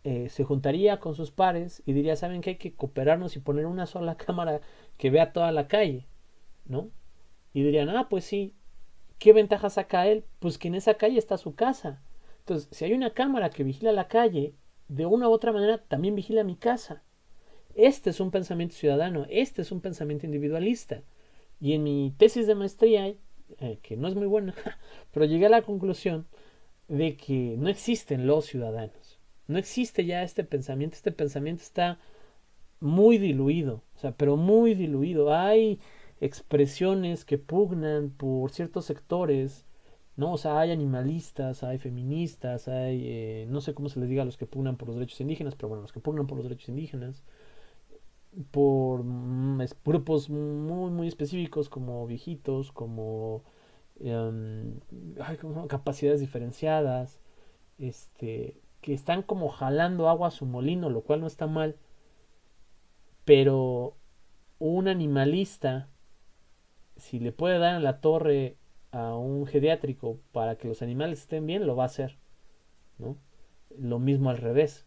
Speaker 1: se juntaría con sus pares y diría, ¿saben qué? Hay que cooperarnos y poner una sola cámara que vea toda la calle, ¿no? Y dirían, pues sí, ¿qué ventaja saca él? Pues que en esa calle está su casa. Entonces, si hay una cámara que vigila la calle, de una u otra manera también vigila mi casa. Este es un pensamiento ciudadano, este es un pensamiento individualista. Y en mi tesis de maestría, que no es muy buena, pero llegué a la conclusión de que no existen los ciudadanos. No existe ya este pensamiento está muy diluido, o sea, pero muy diluido. Hay expresiones que pugnan por ciertos sectores, ¿no? O sea, hay animalistas, hay feministas, hay, no sé cómo se les diga a los que pugnan por los derechos indígenas, pero bueno, los que pugnan por los derechos indígenas, por grupos muy, muy específicos como viejitos, como capacidades diferenciadas, que están como jalando agua a su molino, lo cual no está mal, pero un animalista, si le puede dar en la torre a un geriátrico para que los animales estén bien, lo va a hacer, ¿no? Lo mismo al revés.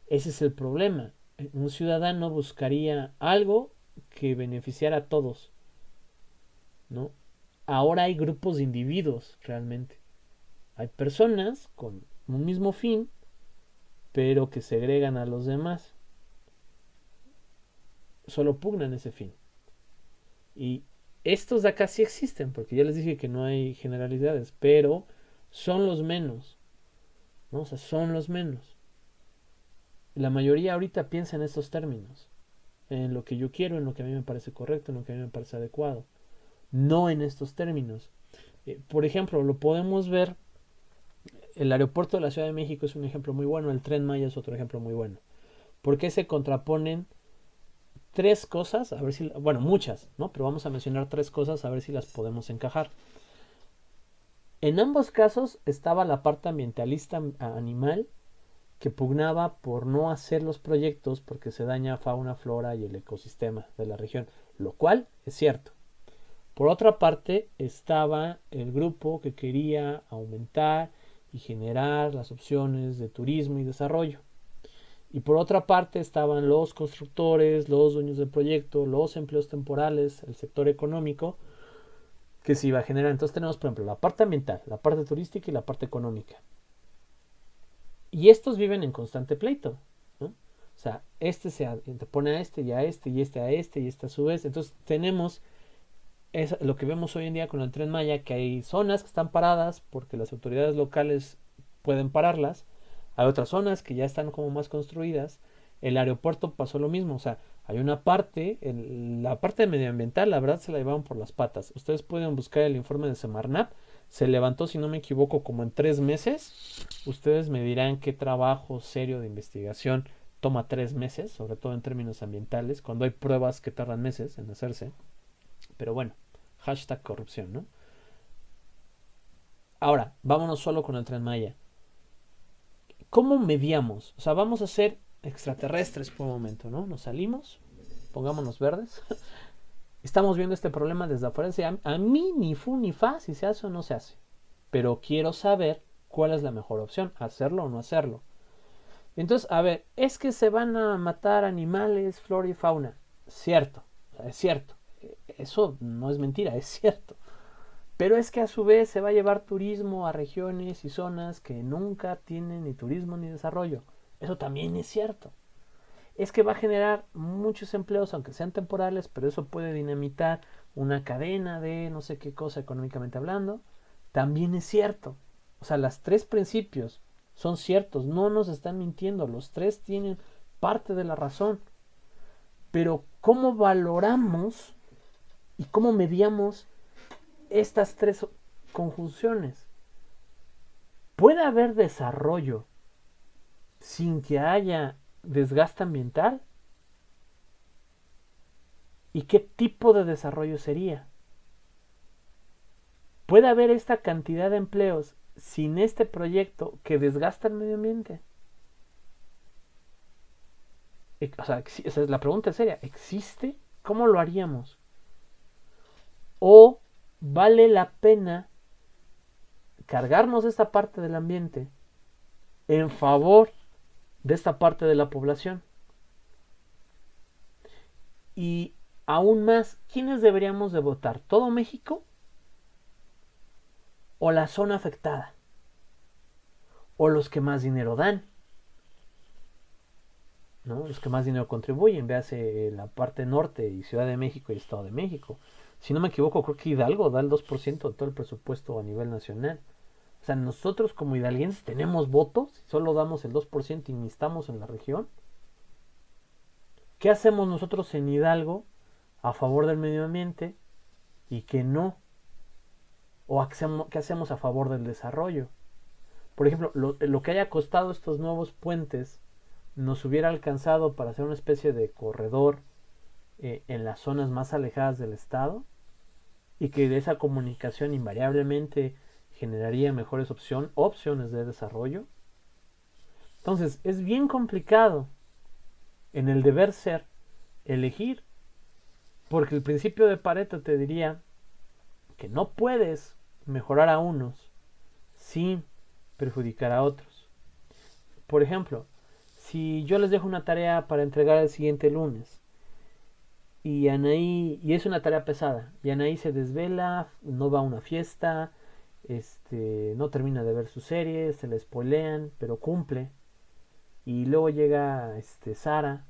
Speaker 1: Ese es el problema. Un ciudadano buscaría algo que beneficiara a todos, ¿no? Ahora hay grupos de individuos realmente. Hay personas con un mismo fin, pero que segregan a los demás. Solo pugnan ese fin. Y estos de acá sí existen, porque ya les dije que no hay generalidades, pero son los menos, ¿no? O sea, son los menos. La mayoría ahorita piensa en estos términos, en lo que yo quiero, en lo que a mí me parece correcto, en lo que a mí me parece adecuado, no en estos términos. Por ejemplo, lo podemos ver, el aeropuerto de la Ciudad de México es un ejemplo muy bueno, el Tren Maya es otro ejemplo muy bueno. ¿Por qué se contraponen tres cosas? A ver si, bueno, muchas, ¿no? Pero vamos a mencionar tres cosas a ver si las podemos encajar. En ambos casos estaba la parte ambientalista animal, que pugnaba por no hacer los proyectos porque se daña fauna, flora y el ecosistema de la región, lo cual es cierto. Por otra parte estaba el grupo que quería aumentar y generar las opciones de turismo y desarrollo. Y por otra parte estaban los constructores, los dueños del proyecto, los empleos temporales, el sector económico que se iba a generar. Entonces tenemos, por ejemplo, la parte ambiental, la parte turística y la parte económica. Y estos viven en constante pleito, ¿no? O sea, este se antepone a este y a este y este a este y este a su vez. Entonces tenemos lo que vemos hoy en día con el Tren Maya, que hay zonas que están paradas porque las autoridades locales pueden pararlas. Hay otras zonas que ya están como más construidas. El aeropuerto pasó lo mismo. O sea, hay una parte, la parte medioambiental, la verdad se la llevaron por las patas. Ustedes pueden buscar el informe de Semarnat Se levantó, si no me equivoco, como en 3 meses. Ustedes me dirán qué trabajo serio de investigación toma 3 meses, sobre todo en términos ambientales, cuando hay pruebas que tardan meses en hacerse. Pero bueno, hashtag corrupción, ¿no? Ahora, vámonos solo con el Tren Maya. ¿Cómo mediamos? O sea, vamos a ser extraterrestres por un momento, ¿no? Nos salimos, pongámonos verdes. Estamos viendo este problema desde afuera. A mí ni fu ni fa si se hace o no se hace. Pero quiero saber cuál es la mejor opción, hacerlo o no hacerlo. Entonces, a ver, es que se van a matar animales, flora y fauna. Cierto, es cierto. Eso no es mentira, es cierto. Pero es que a su vez se va a llevar turismo a regiones y zonas que nunca tienen ni turismo ni desarrollo. Eso también es cierto. Es que va a generar muchos empleos, aunque sean temporales, pero eso puede dinamitar una cadena de no sé qué cosa económicamente hablando. También es cierto. O sea, los 3 principios son ciertos, no nos están mintiendo, los 3 tienen parte de la razón. Pero ¿cómo valoramos y cómo mediamos estas 3 conjunciones? ¿Puede haber desarrollo sin que haya desgaste ambiental? ¿Y qué tipo de desarrollo sería? ¿Puede haber esta cantidad de empleos sin este proyecto que desgasta el medio ambiente? O sea, la pregunta es seria. ¿Existe? ¿Cómo lo haríamos? ¿O vale la pena cargarnos esta parte del ambiente en favor de esta parte de la población? Y aún más, ¿quiénes deberíamos de votar? ¿Todo México? ¿O la zona afectada? ¿O los que más dinero dan? ¿No? Los que más dinero contribuyen. Véase la parte norte y Ciudad de México y Estado de México. Si no me equivoco, creo que Hidalgo da el 2% de todo el presupuesto a nivel nacional. O sea, nosotros como hidalguenses tenemos votos, solo damos el 2% y ni estamos en la región. ¿Qué hacemos nosotros en Hidalgo a favor del medio ambiente y que no? ¿O qué hacemos a favor del desarrollo? Por ejemplo, lo que haya costado estos nuevos puentes nos hubiera alcanzado para hacer una especie de corredor en las zonas más alejadas del estado, y que de esa comunicación invariablemente generaría mejores opciones de desarrollo. Entonces es bien complicado en el deber ser elegir, porque el principio de Pareto te diría que no puedes mejorar a unos sin perjudicar a otros. Por ejemplo, si yo les dejo una tarea para entregar el siguiente lunes y Anaí, y es una tarea pesada, y Anaí se desvela, no va a una fiesta, no termina de ver su serie, se le spoilean, pero cumple, y luego llega Sara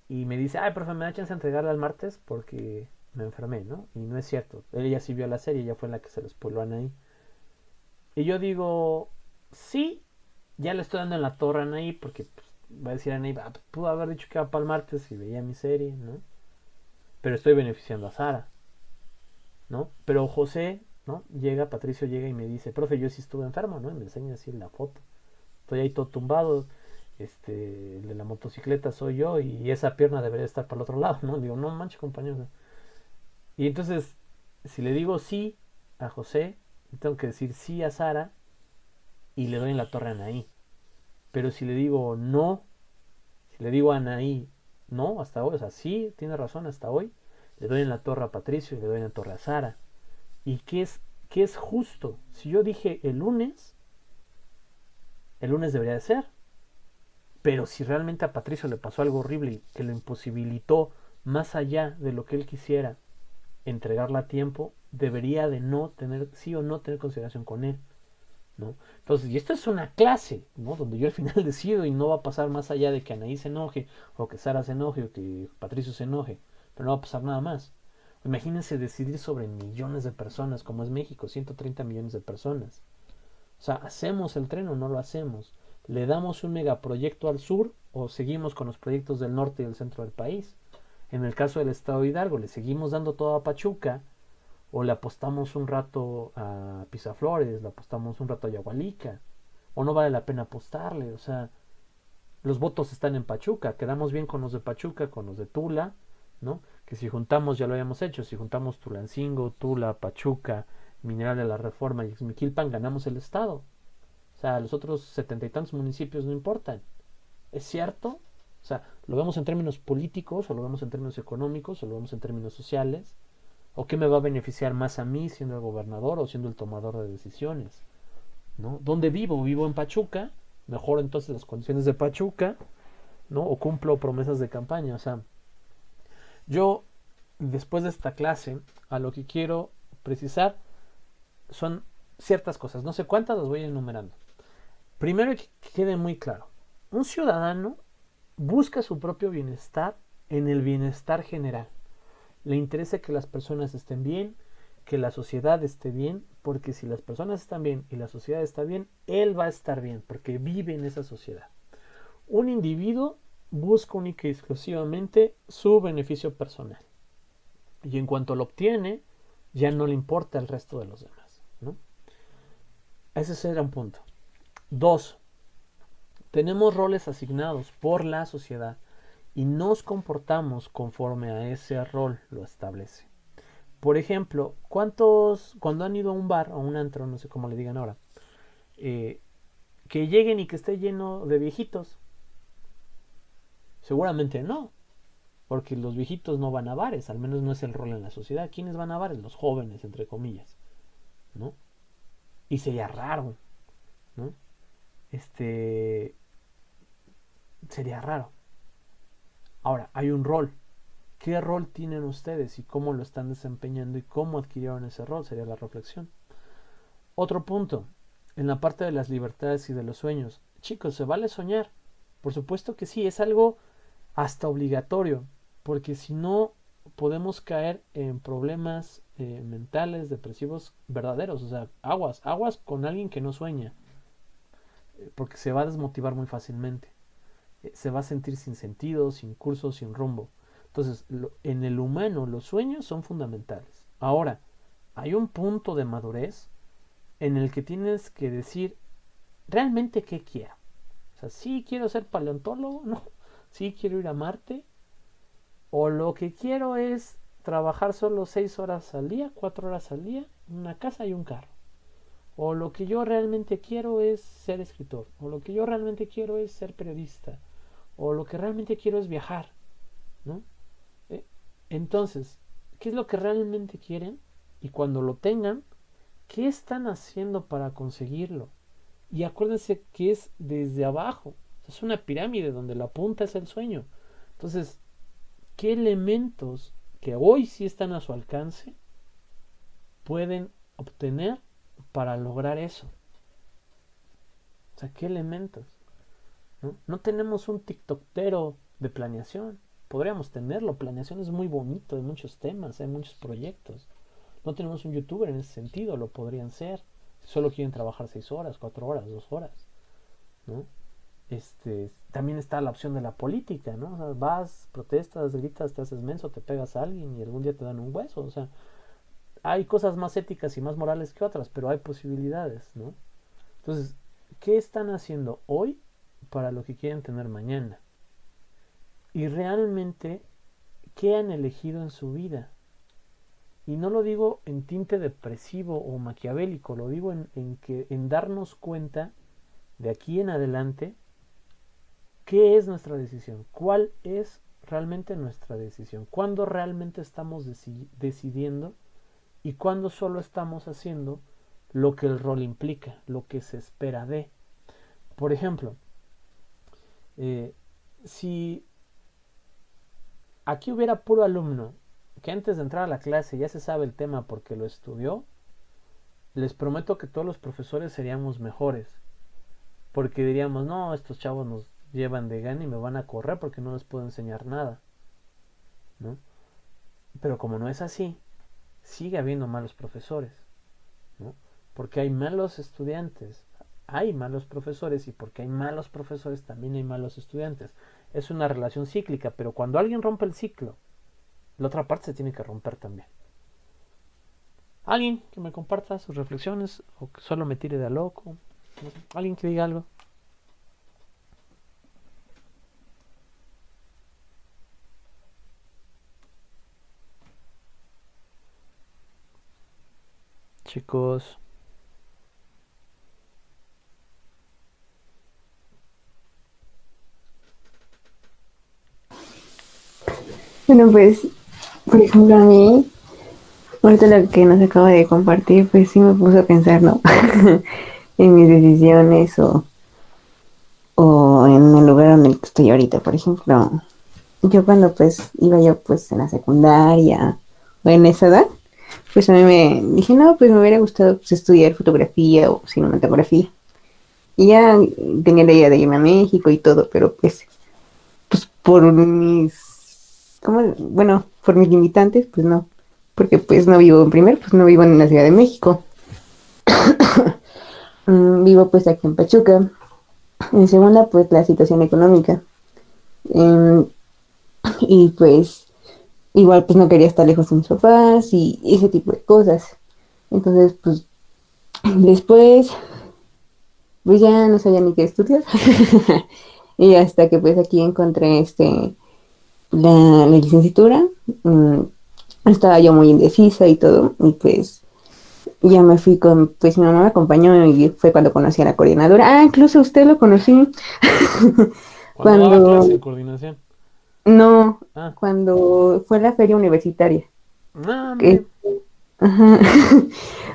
Speaker 1: y me dice, ay, profe, me da chance de entregarla el martes porque me enfermé, ¿no? Y no es cierto, ella sí vio la serie, ella fue la que se le spoiló a Anaí. Y yo digo, sí, ya le estoy dando en la torre a Anaí porque pues, va a decir a Anaí, pudo haber dicho que va para el martes y veía mi serie, ¿no? Pero estoy beneficiando a Sara, ¿no? Pero José, ¿no? Patricio llega y me dice, profe, yo sí estuve enfermo, ¿no? Y me enseña así la foto. Estoy ahí todo tumbado, el de la motocicleta soy yo y esa pierna debería estar para el otro lado, ¿no? Digo, no manches, compañero. Y entonces, si le digo sí a José, tengo que decir sí a Sara y le doy en la torre a Anaí. Pero si le digo no, si le digo a Anaí no, hasta hoy, o sea, sí, tiene razón, hasta hoy, le doy en la torre a Patricio y le doy en la torre a Sara. ¿Y qué es justo? Si yo dije el lunes debería de ser. Pero si realmente a Patricio le pasó algo horrible que lo imposibilitó más allá de lo que él quisiera entregarla a tiempo, debería de no tener, sí o no tener consideración con él, ¿no? Entonces, y esto es una clase, ¿no? Donde yo al final decido y no va a pasar más allá de que Anaí se enoje, o que Sara se enoje, o que Patricio se enoje, pero no va a pasar nada más. Imagínense decidir sobre millones de personas, como es México, 130 millones de personas. O sea, ¿hacemos el tren o no lo hacemos? ¿Le damos un megaproyecto al sur o seguimos con los proyectos del norte y del centro del país? En el caso del estado de Hidalgo, ¿le seguimos dando todo a Pachuca O le apostamos un rato a Pisaflores, le apostamos un rato a Yagualica. O no vale la pena apostarle. O sea, los votos están en Pachuca. Quedamos bien con los de Pachuca, con los de Tula, ¿no? Que si juntamos, ya lo habíamos hecho, si juntamos Tulancingo, Tula, Pachuca, Mineral de la Reforma y Ixmiquilpan, ganamos el estado. O sea, los otros 70 y tantos municipios no importan. ¿Es cierto? O sea, lo vemos en términos políticos, o lo vemos en términos económicos, o lo vemos en términos sociales. ¿O qué me va a beneficiar más a mí siendo el gobernador o siendo el tomador de decisiones? ¿No? ¿Dónde vivo? Vivo en Pachuca. Mejoro entonces las condiciones de Pachuca, ¿no? O cumplo promesas de campaña. O sea, yo, después de esta clase, a lo que quiero precisar son ciertas cosas. No sé cuántas, las voy enumerando. Primero, que quede muy claro. Un ciudadano busca su propio bienestar en el bienestar general. Le interesa que las personas estén bien, que la sociedad esté bien, porque si las personas están bien y la sociedad está bien, él va a estar bien, porque vive en esa sociedad. Un individuo busca única y exclusivamente su beneficio personal. Y en cuanto lo obtiene, ya no le importa el resto de los demás, ¿no? Ese será un punto. 2. Tenemos roles asignados por la sociedad y nos comportamos conforme a ese rol lo establece. Por ejemplo, cuando han ido a un bar o a un antro, no sé cómo le digan ahora, que lleguen y que esté lleno de viejitos? Seguramente no, porque los viejitos no van a bares, al menos no es el rol en la sociedad. ¿Quiénes van a bares? Los jóvenes, entre comillas, ¿no? Y sería raro, ¿no? Sería raro. Ahora, hay un rol. ¿Qué rol tienen ustedes y cómo lo están desempeñando y cómo adquirieron ese rol? Sería la reflexión. Otro punto, en la parte de las libertades y de los sueños. Chicos, ¿se vale soñar? Por supuesto que sí, es algo hasta obligatorio, porque si no podemos caer en problemas mentales, depresivos verdaderos. O sea, aguas con alguien que no sueña, porque se va a desmotivar muy fácilmente. Se va a sentir sin sentido, sin curso, sin rumbo. Entonces, en el humano los sueños son fundamentales. Ahora, hay un punto de madurez en el que tienes que decir realmente qué quiero. O sea, sí quiero ser paleontólogo, no. Sí quiero ir a Marte. O lo que quiero es trabajar solo 6 horas al día, 4 horas al día, una casa y un carro. O lo que yo realmente quiero es ser escritor. O lo que yo realmente quiero es ser periodista. O lo que realmente quiero es viajar, ¿no? Entonces, ¿qué es lo que realmente quieren? Y cuando lo tengan, ¿qué están haciendo para conseguirlo? Y acuérdense que es desde abajo. Es una pirámide donde la punta es el sueño. Entonces, ¿qué elementos que hoy sí están a su alcance pueden obtener para lograr eso? O sea, ¿qué elementos? No tenemos un tiktokero de planeación. Podríamos tenerlo. Planeación es muy bonito, hay muchos temas, hay muchos proyectos. No tenemos un youtuber en ese sentido, lo podrían ser. Si solo quieren trabajar 6 horas, 4 horas, 2 horas, ¿no? También está la opción de la política, ¿no? O sea, vas, protestas, gritas, te haces menso, te pegas a alguien y algún día te dan un hueso. O sea, hay cosas más éticas y más morales que otras, pero hay posibilidades, ¿no? Entonces, ¿qué están haciendo hoy para lo que quieren tener mañana? Y realmente, ¿qué han elegido en su vida? Y no lo digo en tinte depresivo o maquiavélico, lo digo en darnos cuenta de aquí en adelante qué es nuestra decisión, cuál es realmente nuestra decisión, cuándo realmente estamos decidiendo y cuándo solo estamos haciendo lo que el rol implica, lo que se espera de. Por ejemplo, si aquí hubiera puro alumno que antes de entrar a la clase ya se sabe el tema porque lo estudió, les prometo que todos los profesores seríamos mejores, porque diríamos, no, estos chavos nos llevan de gana y me van a correr porque no les puedo enseñar nada, ¿no? Pero como no es así, sigue habiendo malos profesores, ¿no? Porque hay malos estudiantes, hay malos profesores, y porque hay malos profesores también hay malos estudiantes. Es una relación cíclica, pero cuando alguien rompe el ciclo, la otra parte se tiene que romper también. Alguien que me comparta sus reflexiones o que solo me tire de a loco. No sé, alguien que diga algo. Chicos.
Speaker 5: Bueno, pues, por ejemplo, a mí, ahorita lo que nos acaba de compartir, pues sí me puso a pensar, ¿no? En mis decisiones o en el lugar en el que estoy ahorita. Por ejemplo, yo cuando pues iba yo pues en la secundaria o en esa edad, pues a mí me dije, no, pues me hubiera gustado pues, estudiar fotografía o cinematografía. Y ya tenía la idea de irme a México y todo, pero pues por ¿cómo? Bueno, por mis limitantes, pues no. Porque pues no vivo en primer, pues no vivo en la Ciudad de México. Vivo pues aquí en Pachuca. En segunda, pues la situación económica. Em, y pues igual pues no quería estar lejos de mis papás y ese tipo de cosas. Entonces, pues después, pues ya no sabía ni qué estudiar. Y hasta que pues aquí encontré la licenciatura. mm, Estaba yo muy indecisa y todo, y pues ya me fui pues mi mamá me acompañó y fue cuando conocí a la coordinadora. Ah, incluso usted lo conocí
Speaker 1: Cuando daba clase en
Speaker 5: cuando,
Speaker 1: coordinación.
Speaker 5: no,
Speaker 1: Ah,
Speaker 5: cuando fue la feria universitaria.
Speaker 1: no,
Speaker 5: Que,
Speaker 1: hombre.
Speaker 5: ajá,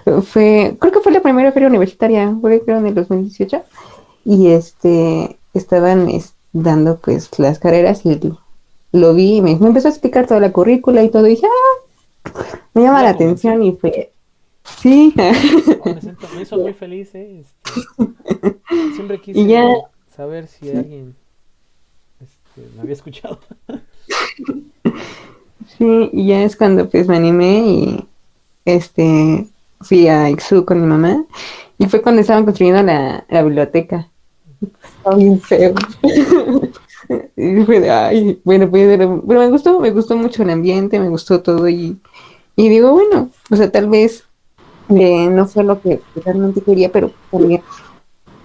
Speaker 5: creo que fue la primera feria universitaria, fue creo en el 2018, y estaban dando pues las carreras y lo vi y me empezó a explicar toda la currícula y todo, y dije, me
Speaker 1: ¿Sí
Speaker 5: llama
Speaker 1: la
Speaker 5: la atención
Speaker 1: convenció?
Speaker 5: y fue, sí,
Speaker 1: Oh, me hizo muy feliz, siempre
Speaker 5: y ya,
Speaker 1: quise saber si alguien me había escuchado.
Speaker 5: sí, y ya es cuando pues me animé y fui a Ixú con mi mamá y fue cuando estaban construyendo la biblioteca. Estaba bien feo. Y fue de, ay, bueno, pues, pero me gustó mucho el ambiente, me gustó todo y digo, bueno, o sea, tal vez no fue lo que realmente quería, pero también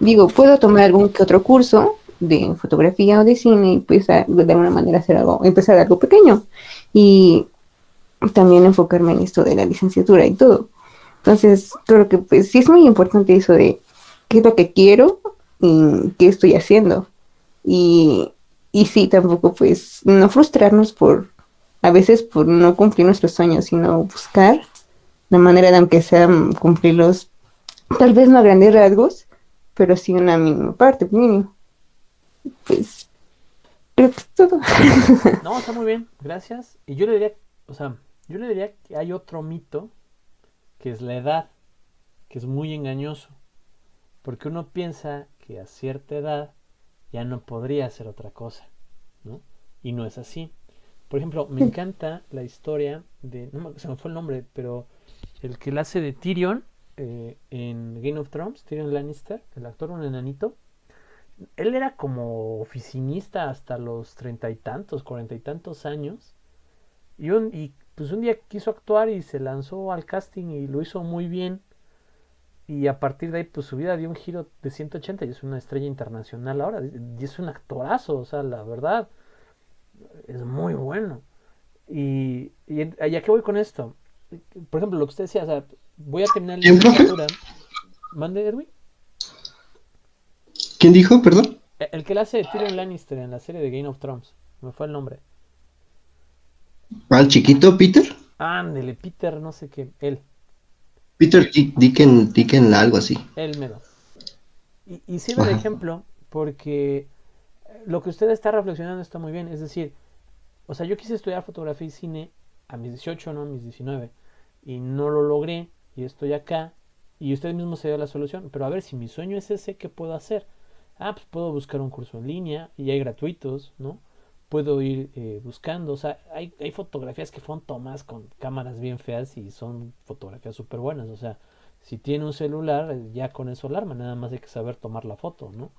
Speaker 5: digo, puedo tomar algún que otro curso de fotografía o de cine y pues de alguna manera hacer algo, empezar algo pequeño y también enfocarme en esto de la licenciatura y todo. Entonces, creo que pues sí es muy importante eso de qué es lo que quiero y qué estoy haciendo. Y, y sí, tampoco pues no frustrarnos a veces por no cumplir nuestros sueños, sino buscar la manera de aunque sea cumplirlos, tal vez no a grandes rasgos, pero sí una mínima parte, mínimo. Pues creo que es todo.
Speaker 1: No, está muy bien, gracias. Y yo le diría, o sea, yo le diría que hay otro mito, que es la edad, que es muy engañoso. Porque uno piensa que a cierta edad ya no podría hacer otra cosa, ¿no? Y no es así. Por ejemplo, me encanta la historia de, no se me fue el nombre, pero el que la hace de Tyrion en Game of Thrones, Tyrion Lannister, el actor, un enanito. Él era como oficinista hasta los treinta y tantos, cuarenta y tantos años. Y pues un día quiso actuar y se lanzó al casting y lo hizo muy bien. Y a partir de ahí, pues su vida dio un giro de 180 y es una estrella internacional ahora. Y es un actorazo, o sea, la verdad, es muy bueno. ¿Y a qué voy con esto? Por ejemplo, lo que usted decía, o sea, voy a terminar la
Speaker 3: ¿Quién, profe?
Speaker 1: licenciatura. ¿Mande, Erwin?
Speaker 3: ¿Quién dijo, perdón?
Speaker 1: El que le hace de Tyrion Lannister en la serie de Game of Thrones. Me fue el nombre.
Speaker 3: ¿Al chiquito Peter?
Speaker 1: Ándele, Peter, no sé qué.
Speaker 3: Peter Dicken, algo así.
Speaker 1: Él me da. Y sirve de
Speaker 3: Ajá.
Speaker 1: ejemplo porque lo que usted está reflexionando está muy bien. Es decir, o sea, yo quise estudiar fotografía y cine a mis 18, no a mis 19. Y no lo logré. Y estoy acá. Y usted mismo se dio la solución. Pero a ver, si mi sueño es ese, ¿qué puedo hacer? Ah, pues puedo buscar un curso en línea. Y hay gratuitos, ¿no? Puedo ir buscando. O sea, hay fotografías que fueron tomadas con cámaras bien feas y son fotografías súper buenas. O sea, si tiene un celular, ya con eso alarma. Nada más hay que saber tomar la foto, ¿no?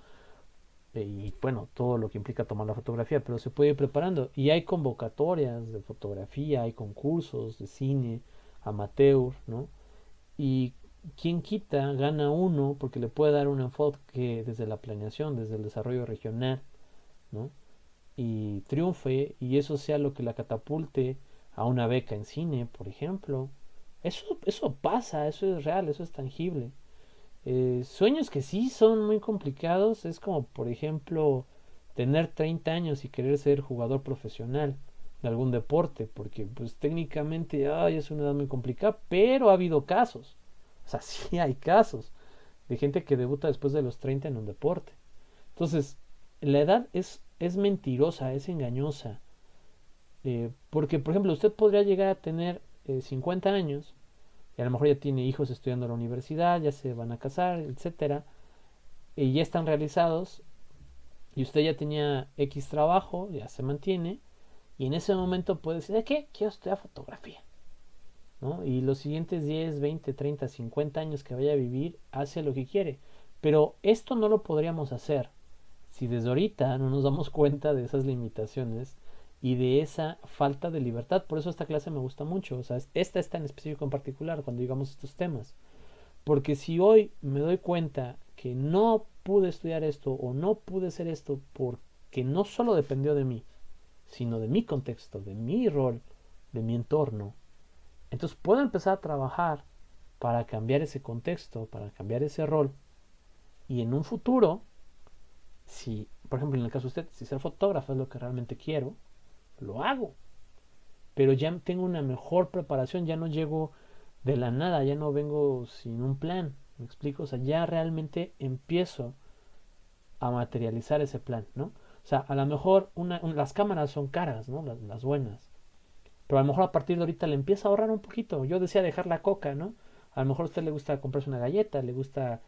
Speaker 1: Y bueno, todo lo que implica tomar la fotografía, pero se puede ir preparando. Y hay convocatorias de fotografía, hay concursos de cine, amateur, ¿no? Y quien quita gana uno porque le puede dar un enfoque desde la planeación, desde el desarrollo regional, ¿no? Y triunfe y eso sea lo que la catapulte a una beca en cine, por ejemplo. Eso pasa, eso es real, eso es tangible. Sueños que sí son muy complicados es como, por ejemplo, tener 30 años y querer ser jugador profesional de algún deporte, porque pues técnicamente es una edad muy complicada, pero ha habido casos, o sea, sí hay casos de gente que debuta después de los 30 en un deporte. Entonces, la edad es mentirosa, es engañosa, porque, por ejemplo, usted podría llegar a tener 50 años y a lo mejor ya tiene hijos estudiando en la universidad, ya se van a casar, etcétera, y ya están realizados, y usted ya tenía X trabajo, ya se mantiene, y en ese momento puede decir, ¿de qué? Quiero estudiar fotografía, ¿no? Y los siguientes 10, 20, 30, 50 años que vaya a vivir, hace lo que quiere. Pero esto no lo podríamos hacer si desde ahorita no nos damos cuenta de esas limitaciones y de esa falta de libertad. Por eso esta clase me gusta mucho. O sea, esta está en específico en particular cuando digamos estos temas. Porque si hoy me doy cuenta que no pude estudiar esto o no pude hacer esto porque no solo dependió de mí, sino de mi contexto, de mi rol, de mi entorno, entonces puedo empezar a trabajar para cambiar ese contexto, para cambiar ese rol. Y en un futuro, si, por ejemplo, en el caso de usted, si ser fotógrafo es lo que realmente quiero, lo hago. Pero ya tengo una mejor preparación, ya no llego de la nada, ya no vengo sin un plan. ¿Me explico? O sea, ya realmente empiezo a materializar ese plan, ¿no? O sea, a lo mejor las cámaras son caras, ¿no? Las buenas. Pero a lo mejor a partir de ahorita le empieza a ahorrar un poquito. Yo decía dejar la coca, ¿no? A lo mejor a usted le gusta comprarse una galleta, le gusta,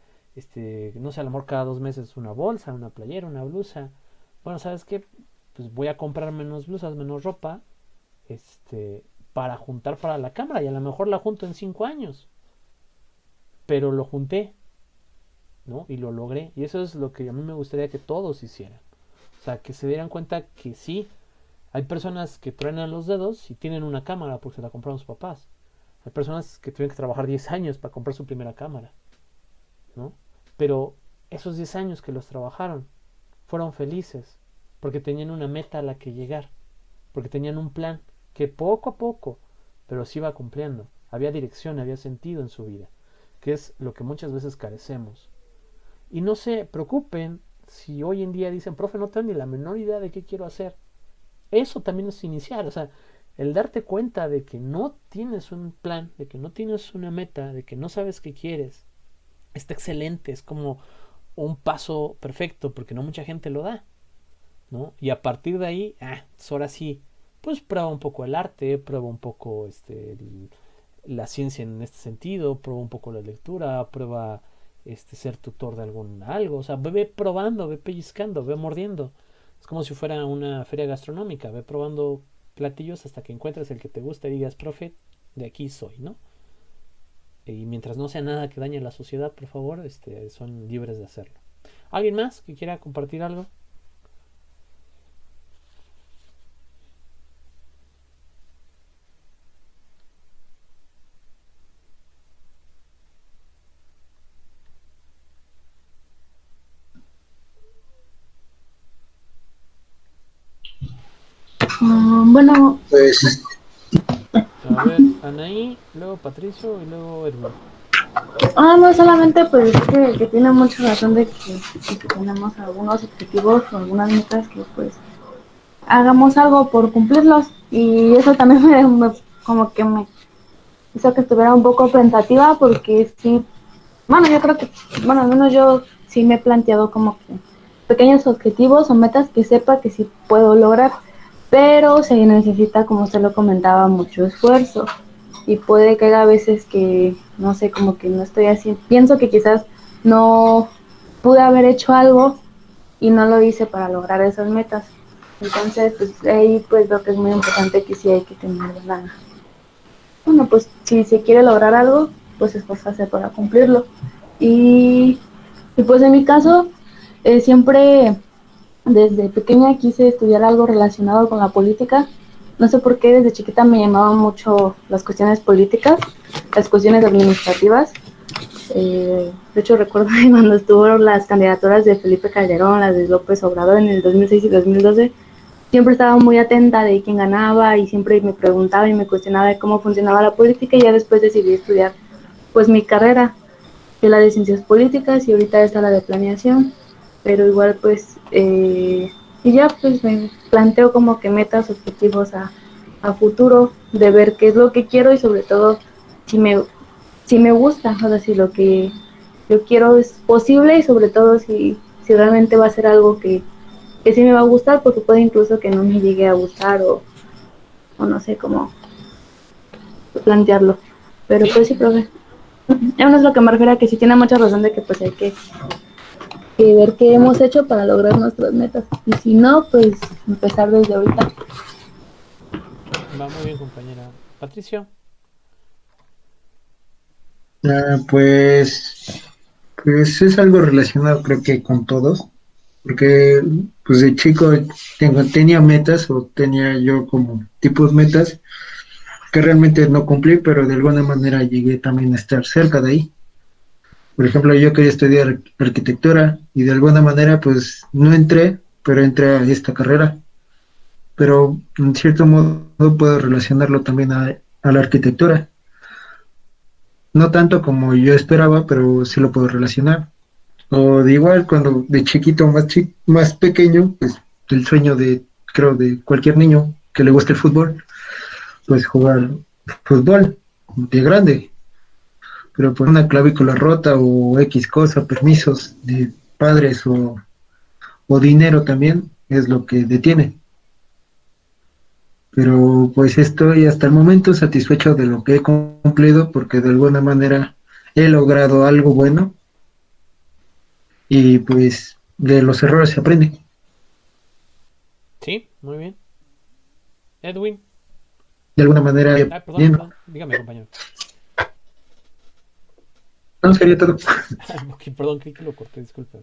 Speaker 1: no sé, a lo mejor cada 2 meses una bolsa, una playera, una blusa. Bueno, ¿sabes qué? Pues voy a comprar menos blusas, menos ropa, para juntar para la cámara. Y a lo mejor la junto en 5 años. Pero lo junté, ¿no? Y lo logré. Y eso es lo que a mí me gustaría que todos hicieran. O sea, que se dieran cuenta que sí, hay personas que truenan los dedos y tienen una cámara porque se la compraron sus papás. Hay personas que tuvieron que trabajar 10 años para comprar su primera cámara, ¿no? Pero esos 10 años que los trabajaron fueron felices porque tenían una meta a la que llegar, porque tenían un plan que poco a poco, pero sí iba cumpliendo. Había dirección, había sentido en su vida, que es lo que muchas veces carecemos. Y no se preocupen si hoy en día dicen, profe, no tengo ni la menor idea de qué quiero hacer. Eso también es iniciar, o sea, el darte cuenta de que no tienes un plan, de que no tienes una meta, de que no sabes qué quieres, está excelente, es como un paso perfecto, porque no mucha gente lo da, ¿no? Y a partir de ahí, pues ahora sí, pues prueba un poco el arte, prueba un poco la ciencia en este sentido, prueba un poco la lectura, prueba ser tutor de algo, o sea, ve probando, ve pellizcando, ve mordiendo. Es como si fuera una feria gastronómica, ve probando platillos hasta que encuentres el que te gusta y digas, profe, de aquí soy, ¿no? Y mientras no sea nada que dañe a la sociedad, por favor, son libres de hacerlo. ¿Alguien más que quiera compartir algo?
Speaker 2: Bueno,
Speaker 3: Pues
Speaker 1: A ver, Anaí, luego Patricio y luego Edwin.
Speaker 2: no solamente pues que tiene mucha razón de que tenemos algunos objetivos o algunas metas que pues hagamos algo por cumplirlos y eso también como que me hizo que estuviera un poco pensativa porque sí, bueno, yo creo que, bueno, al menos yo sí me he planteado como que pequeños objetivos o metas que sepa que sí puedo lograr, pero se necesita, como usted lo comentaba, mucho esfuerzo y puede que haya veces que, no sé, como que no estoy así, pienso que quizás no pude haber hecho algo y no lo hice para lograr esas metas. Entonces, pues ahí pues lo que es muy importante que sí hay que tener una, bueno, pues si se quiere lograr algo, pues esforzarse para cumplirlo. Y pues en mi caso, siempre desde pequeña quise estudiar algo relacionado con la política no sé por qué desde chiquita me llamaban mucho las cuestiones políticas, las cuestiones administrativas. De hecho, recuerdo que cuando estuvieron las candidaturas de Felipe Calderón, las de López Obrador en el 2006 y 2012, siempre estaba muy atenta de quién ganaba y siempre me preguntaba y me cuestionaba de cómo funcionaba la política, y ya después decidí estudiar pues mi carrera, que es la de ciencias políticas, y ahorita está la de planeación, pero igual pues y ya pues me planteo como que metas, objetivos a futuro, de ver qué es lo que quiero y sobre todo si me, si me gusta, o sea, si lo que yo quiero es posible, y sobre todo si realmente va a ser algo que sí me va a gustar, porque puede incluso que no me llegue a gustar, o no sé cómo plantearlo. Pero
Speaker 1: Sí,
Speaker 2: pues sí, profe. Eso es lo que me refiero a que sí tiene mucha razón de que pues hay que ver qué hemos hecho para lograr nuestras metas. Y si no, pues empezar desde ahorita.
Speaker 1: va muy bien, compañera. Patricio.
Speaker 6: Pues es algo relacionado creo que con todos, porque pues de chico tenía metas o tenía yo como tipos metas que realmente no cumplí, pero de alguna manera llegué también a estar cerca de ahí. Por ejemplo, yo quería estudiar arquitectura y de alguna manera pues no entré, pero entré a esta carrera. Pero en cierto modo puedo relacionarlo también a la arquitectura. No tanto como yo esperaba, pero sí lo puedo relacionar. O de igual, cuando de chiquito, más pequeño, pues el sueño de, creo, de cualquier niño que le guste el fútbol, pues jugar fútbol de grande, pero por una clavícula rota o X cosa, permisos de padres o dinero también, es lo que detiene. Pero pues estoy hasta el momento satisfecho de lo que he cumplido porque de alguna manera he logrado algo bueno y pues de los errores se aprende.
Speaker 1: Sí, muy bien. Edwin.
Speaker 6: De alguna manera
Speaker 1: Ah, perdón,
Speaker 6: aprendiendo.
Speaker 1: perdón. Dígame, compañero.
Speaker 6: No sería todo.
Speaker 1: Ok, perdón, creí que lo corté, disculpe.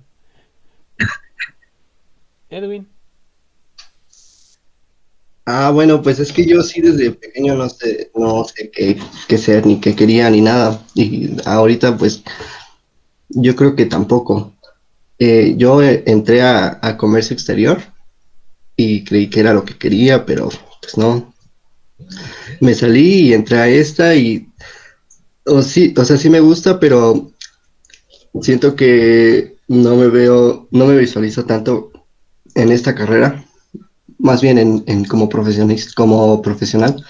Speaker 1: Edwin.
Speaker 3: Bueno, pues es que yo sí desde pequeño no sé qué ser, ni qué quería, ni nada. Y ahorita pues yo creo que tampoco. Yo entré a comercio exterior y creí que era lo que quería, pero pues no. Me salí y entré a esta y, sí, o sea, sí me gusta, pero siento que no me visualizo tanto en esta carrera, más bien en como profesionista, como profesional.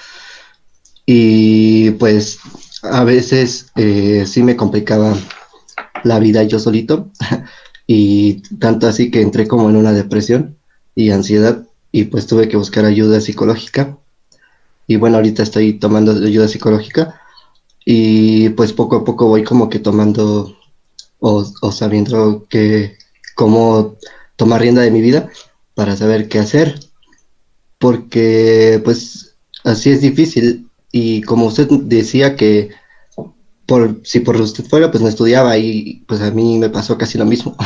Speaker 3: Y pues a veces sí me complicaba la vida yo solito y tanto así que entré como en una depresión y ansiedad y pues tuve que buscar ayuda psicológica y bueno, ahorita estoy tomando ayuda psicológica y pues poco a poco voy como que tomando o sabiendo cómo tomar rienda de mi vida para saber qué hacer, porque pues así es difícil y como usted decía que si por usted fuera pues no estudiaba y pues a mí me pasó casi lo mismo,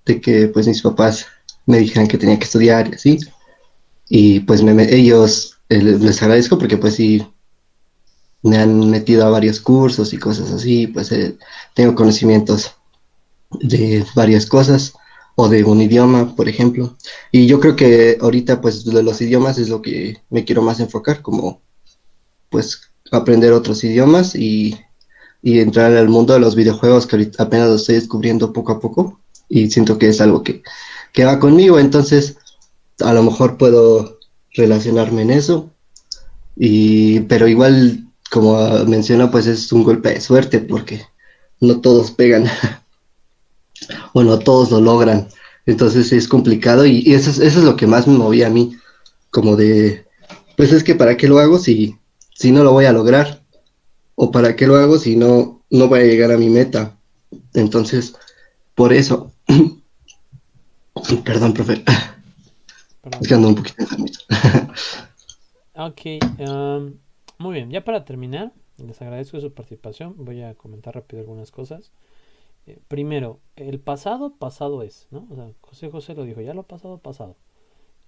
Speaker 3: de que pues mis papás me dijeran que tenía que estudiar y así, y pues ellos les agradezco porque pues sí me han metido a varios cursos y cosas así, pues tengo conocimientos de varias cosas o de un idioma, por ejemplo. Y yo creo que ahorita pues de los idiomas es lo que me quiero más enfocar, como pues aprender otros idiomas y entrar al mundo de los videojuegos que ahorita apenas lo estoy descubriendo poco a poco y siento que es algo que va conmigo, entonces a lo mejor puedo relacionarme en eso, pero igual como menciono pues es un golpe de suerte porque no todos pegan o no todos lo logran, entonces es complicado y eso es lo que más me movía a mí, como de, pues es que para qué lo hago si no lo voy a lograr, o para qué lo hago si no voy a llegar a mi meta, entonces por eso, perdón, profe, es
Speaker 1: Perdón,
Speaker 3: que ando
Speaker 1: perdón.
Speaker 3: un poquito enfermito.
Speaker 1: Ok, muy bien. Ya para terminar, les agradezco su participación. Voy a comentar rápido algunas cosas. Primero, el pasado, pasado es, ¿no? O sea, José José lo dijo, ya lo pasado, pasado.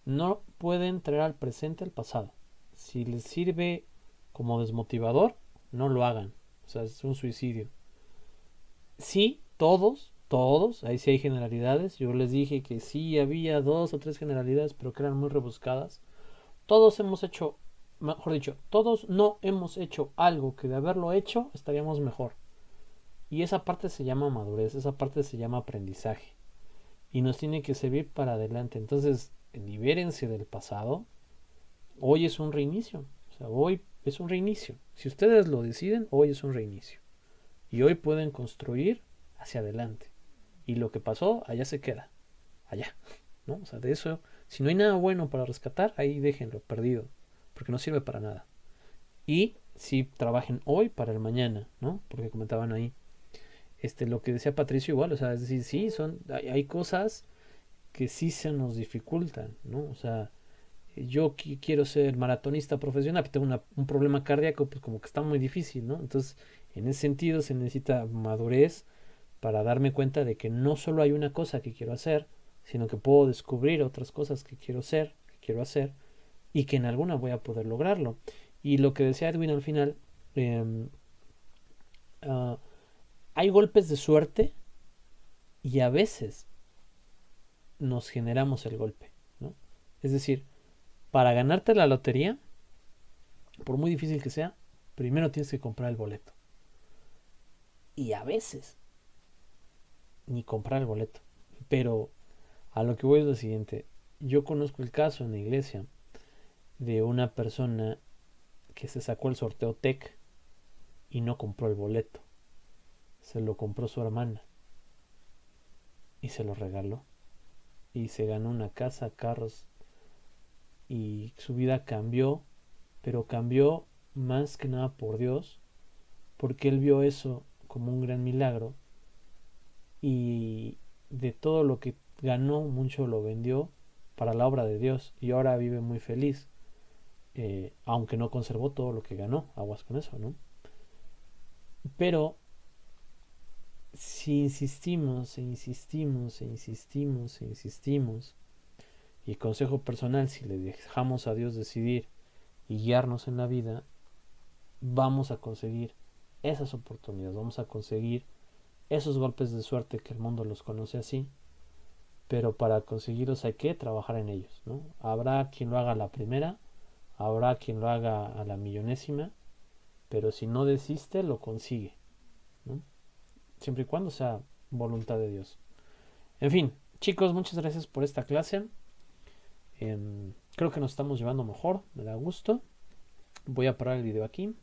Speaker 1: No pueden traer al presente el pasado. Si les sirve como desmotivador, no lo hagan. O sea, es un suicidio. Sí, todos, ahí sí hay generalidades. Yo les dije que sí había 2 o 3 generalidades, pero que eran muy rebuscadas. Todos hemos hecho, mejor dicho, todos no hemos hecho algo que de haberlo hecho estaríamos mejor. Y esa parte se llama madurez, esa parte se llama aprendizaje. Y nos tiene que servir para adelante. Entonces, libérense del pasado. Hoy es un reinicio. O sea, hoy es un reinicio. Si ustedes lo deciden, hoy es un reinicio. Y hoy pueden construir hacia adelante. Y lo que pasó, allá se queda. Allá. ¿No? O sea, de eso, si no hay nada bueno para rescatar, ahí déjenlo perdido. Porque no sirve para nada. Y si trabajen hoy para el mañana, ¿no? Porque comentaban ahí. Lo que decía Patricio igual, o sea, es decir, sí, hay cosas que sí se nos dificultan, ¿no? O sea, yo quiero ser maratonista profesional, pero tengo un problema cardíaco, pues como que está muy difícil, ¿no? Entonces, en ese sentido se necesita madurez para darme cuenta de que no solo hay una cosa que quiero hacer, sino que puedo descubrir otras cosas que quiero ser, que quiero hacer, y que en alguna voy a poder lograrlo. Y lo que decía Edwin al final, hay golpes de suerte y a veces nos generamos el golpe, ¿no? Es decir, para ganarte la lotería, por muy difícil que sea, primero tienes que comprar el boleto. Y a veces ni comprar el boleto. Pero a lo que voy es lo siguiente. Yo conozco el caso en la iglesia de una persona que se sacó el sorteo TEC y no compró el boleto. Se lo compró su hermana y se lo regaló. Y se ganó una casa, carros, y su vida cambió, pero cambió más que nada por Dios, porque él vio eso como un gran milagro y de todo lo que ganó mucho lo vendió para la obra de Dios y ahora vive muy feliz, aunque no conservó todo lo que ganó, aguas con eso, ¿no? Pero si insistimos y consejo personal, si le dejamos a Dios decidir y guiarnos en la vida, vamos a conseguir esas oportunidades, vamos a conseguir esos golpes de suerte que el mundo los conoce así, pero para conseguirlos hay que trabajar en ellos, ¿no? Habrá quien lo haga a la primera, habrá quien lo haga a la millonésima, pero si no desiste lo consigue, ¿no? Siempre y cuando sea voluntad de Dios. En fin, chicos, muchas gracias por esta clase. Creo que nos estamos llevando mejor, me da gusto. Voy a parar el video aquí.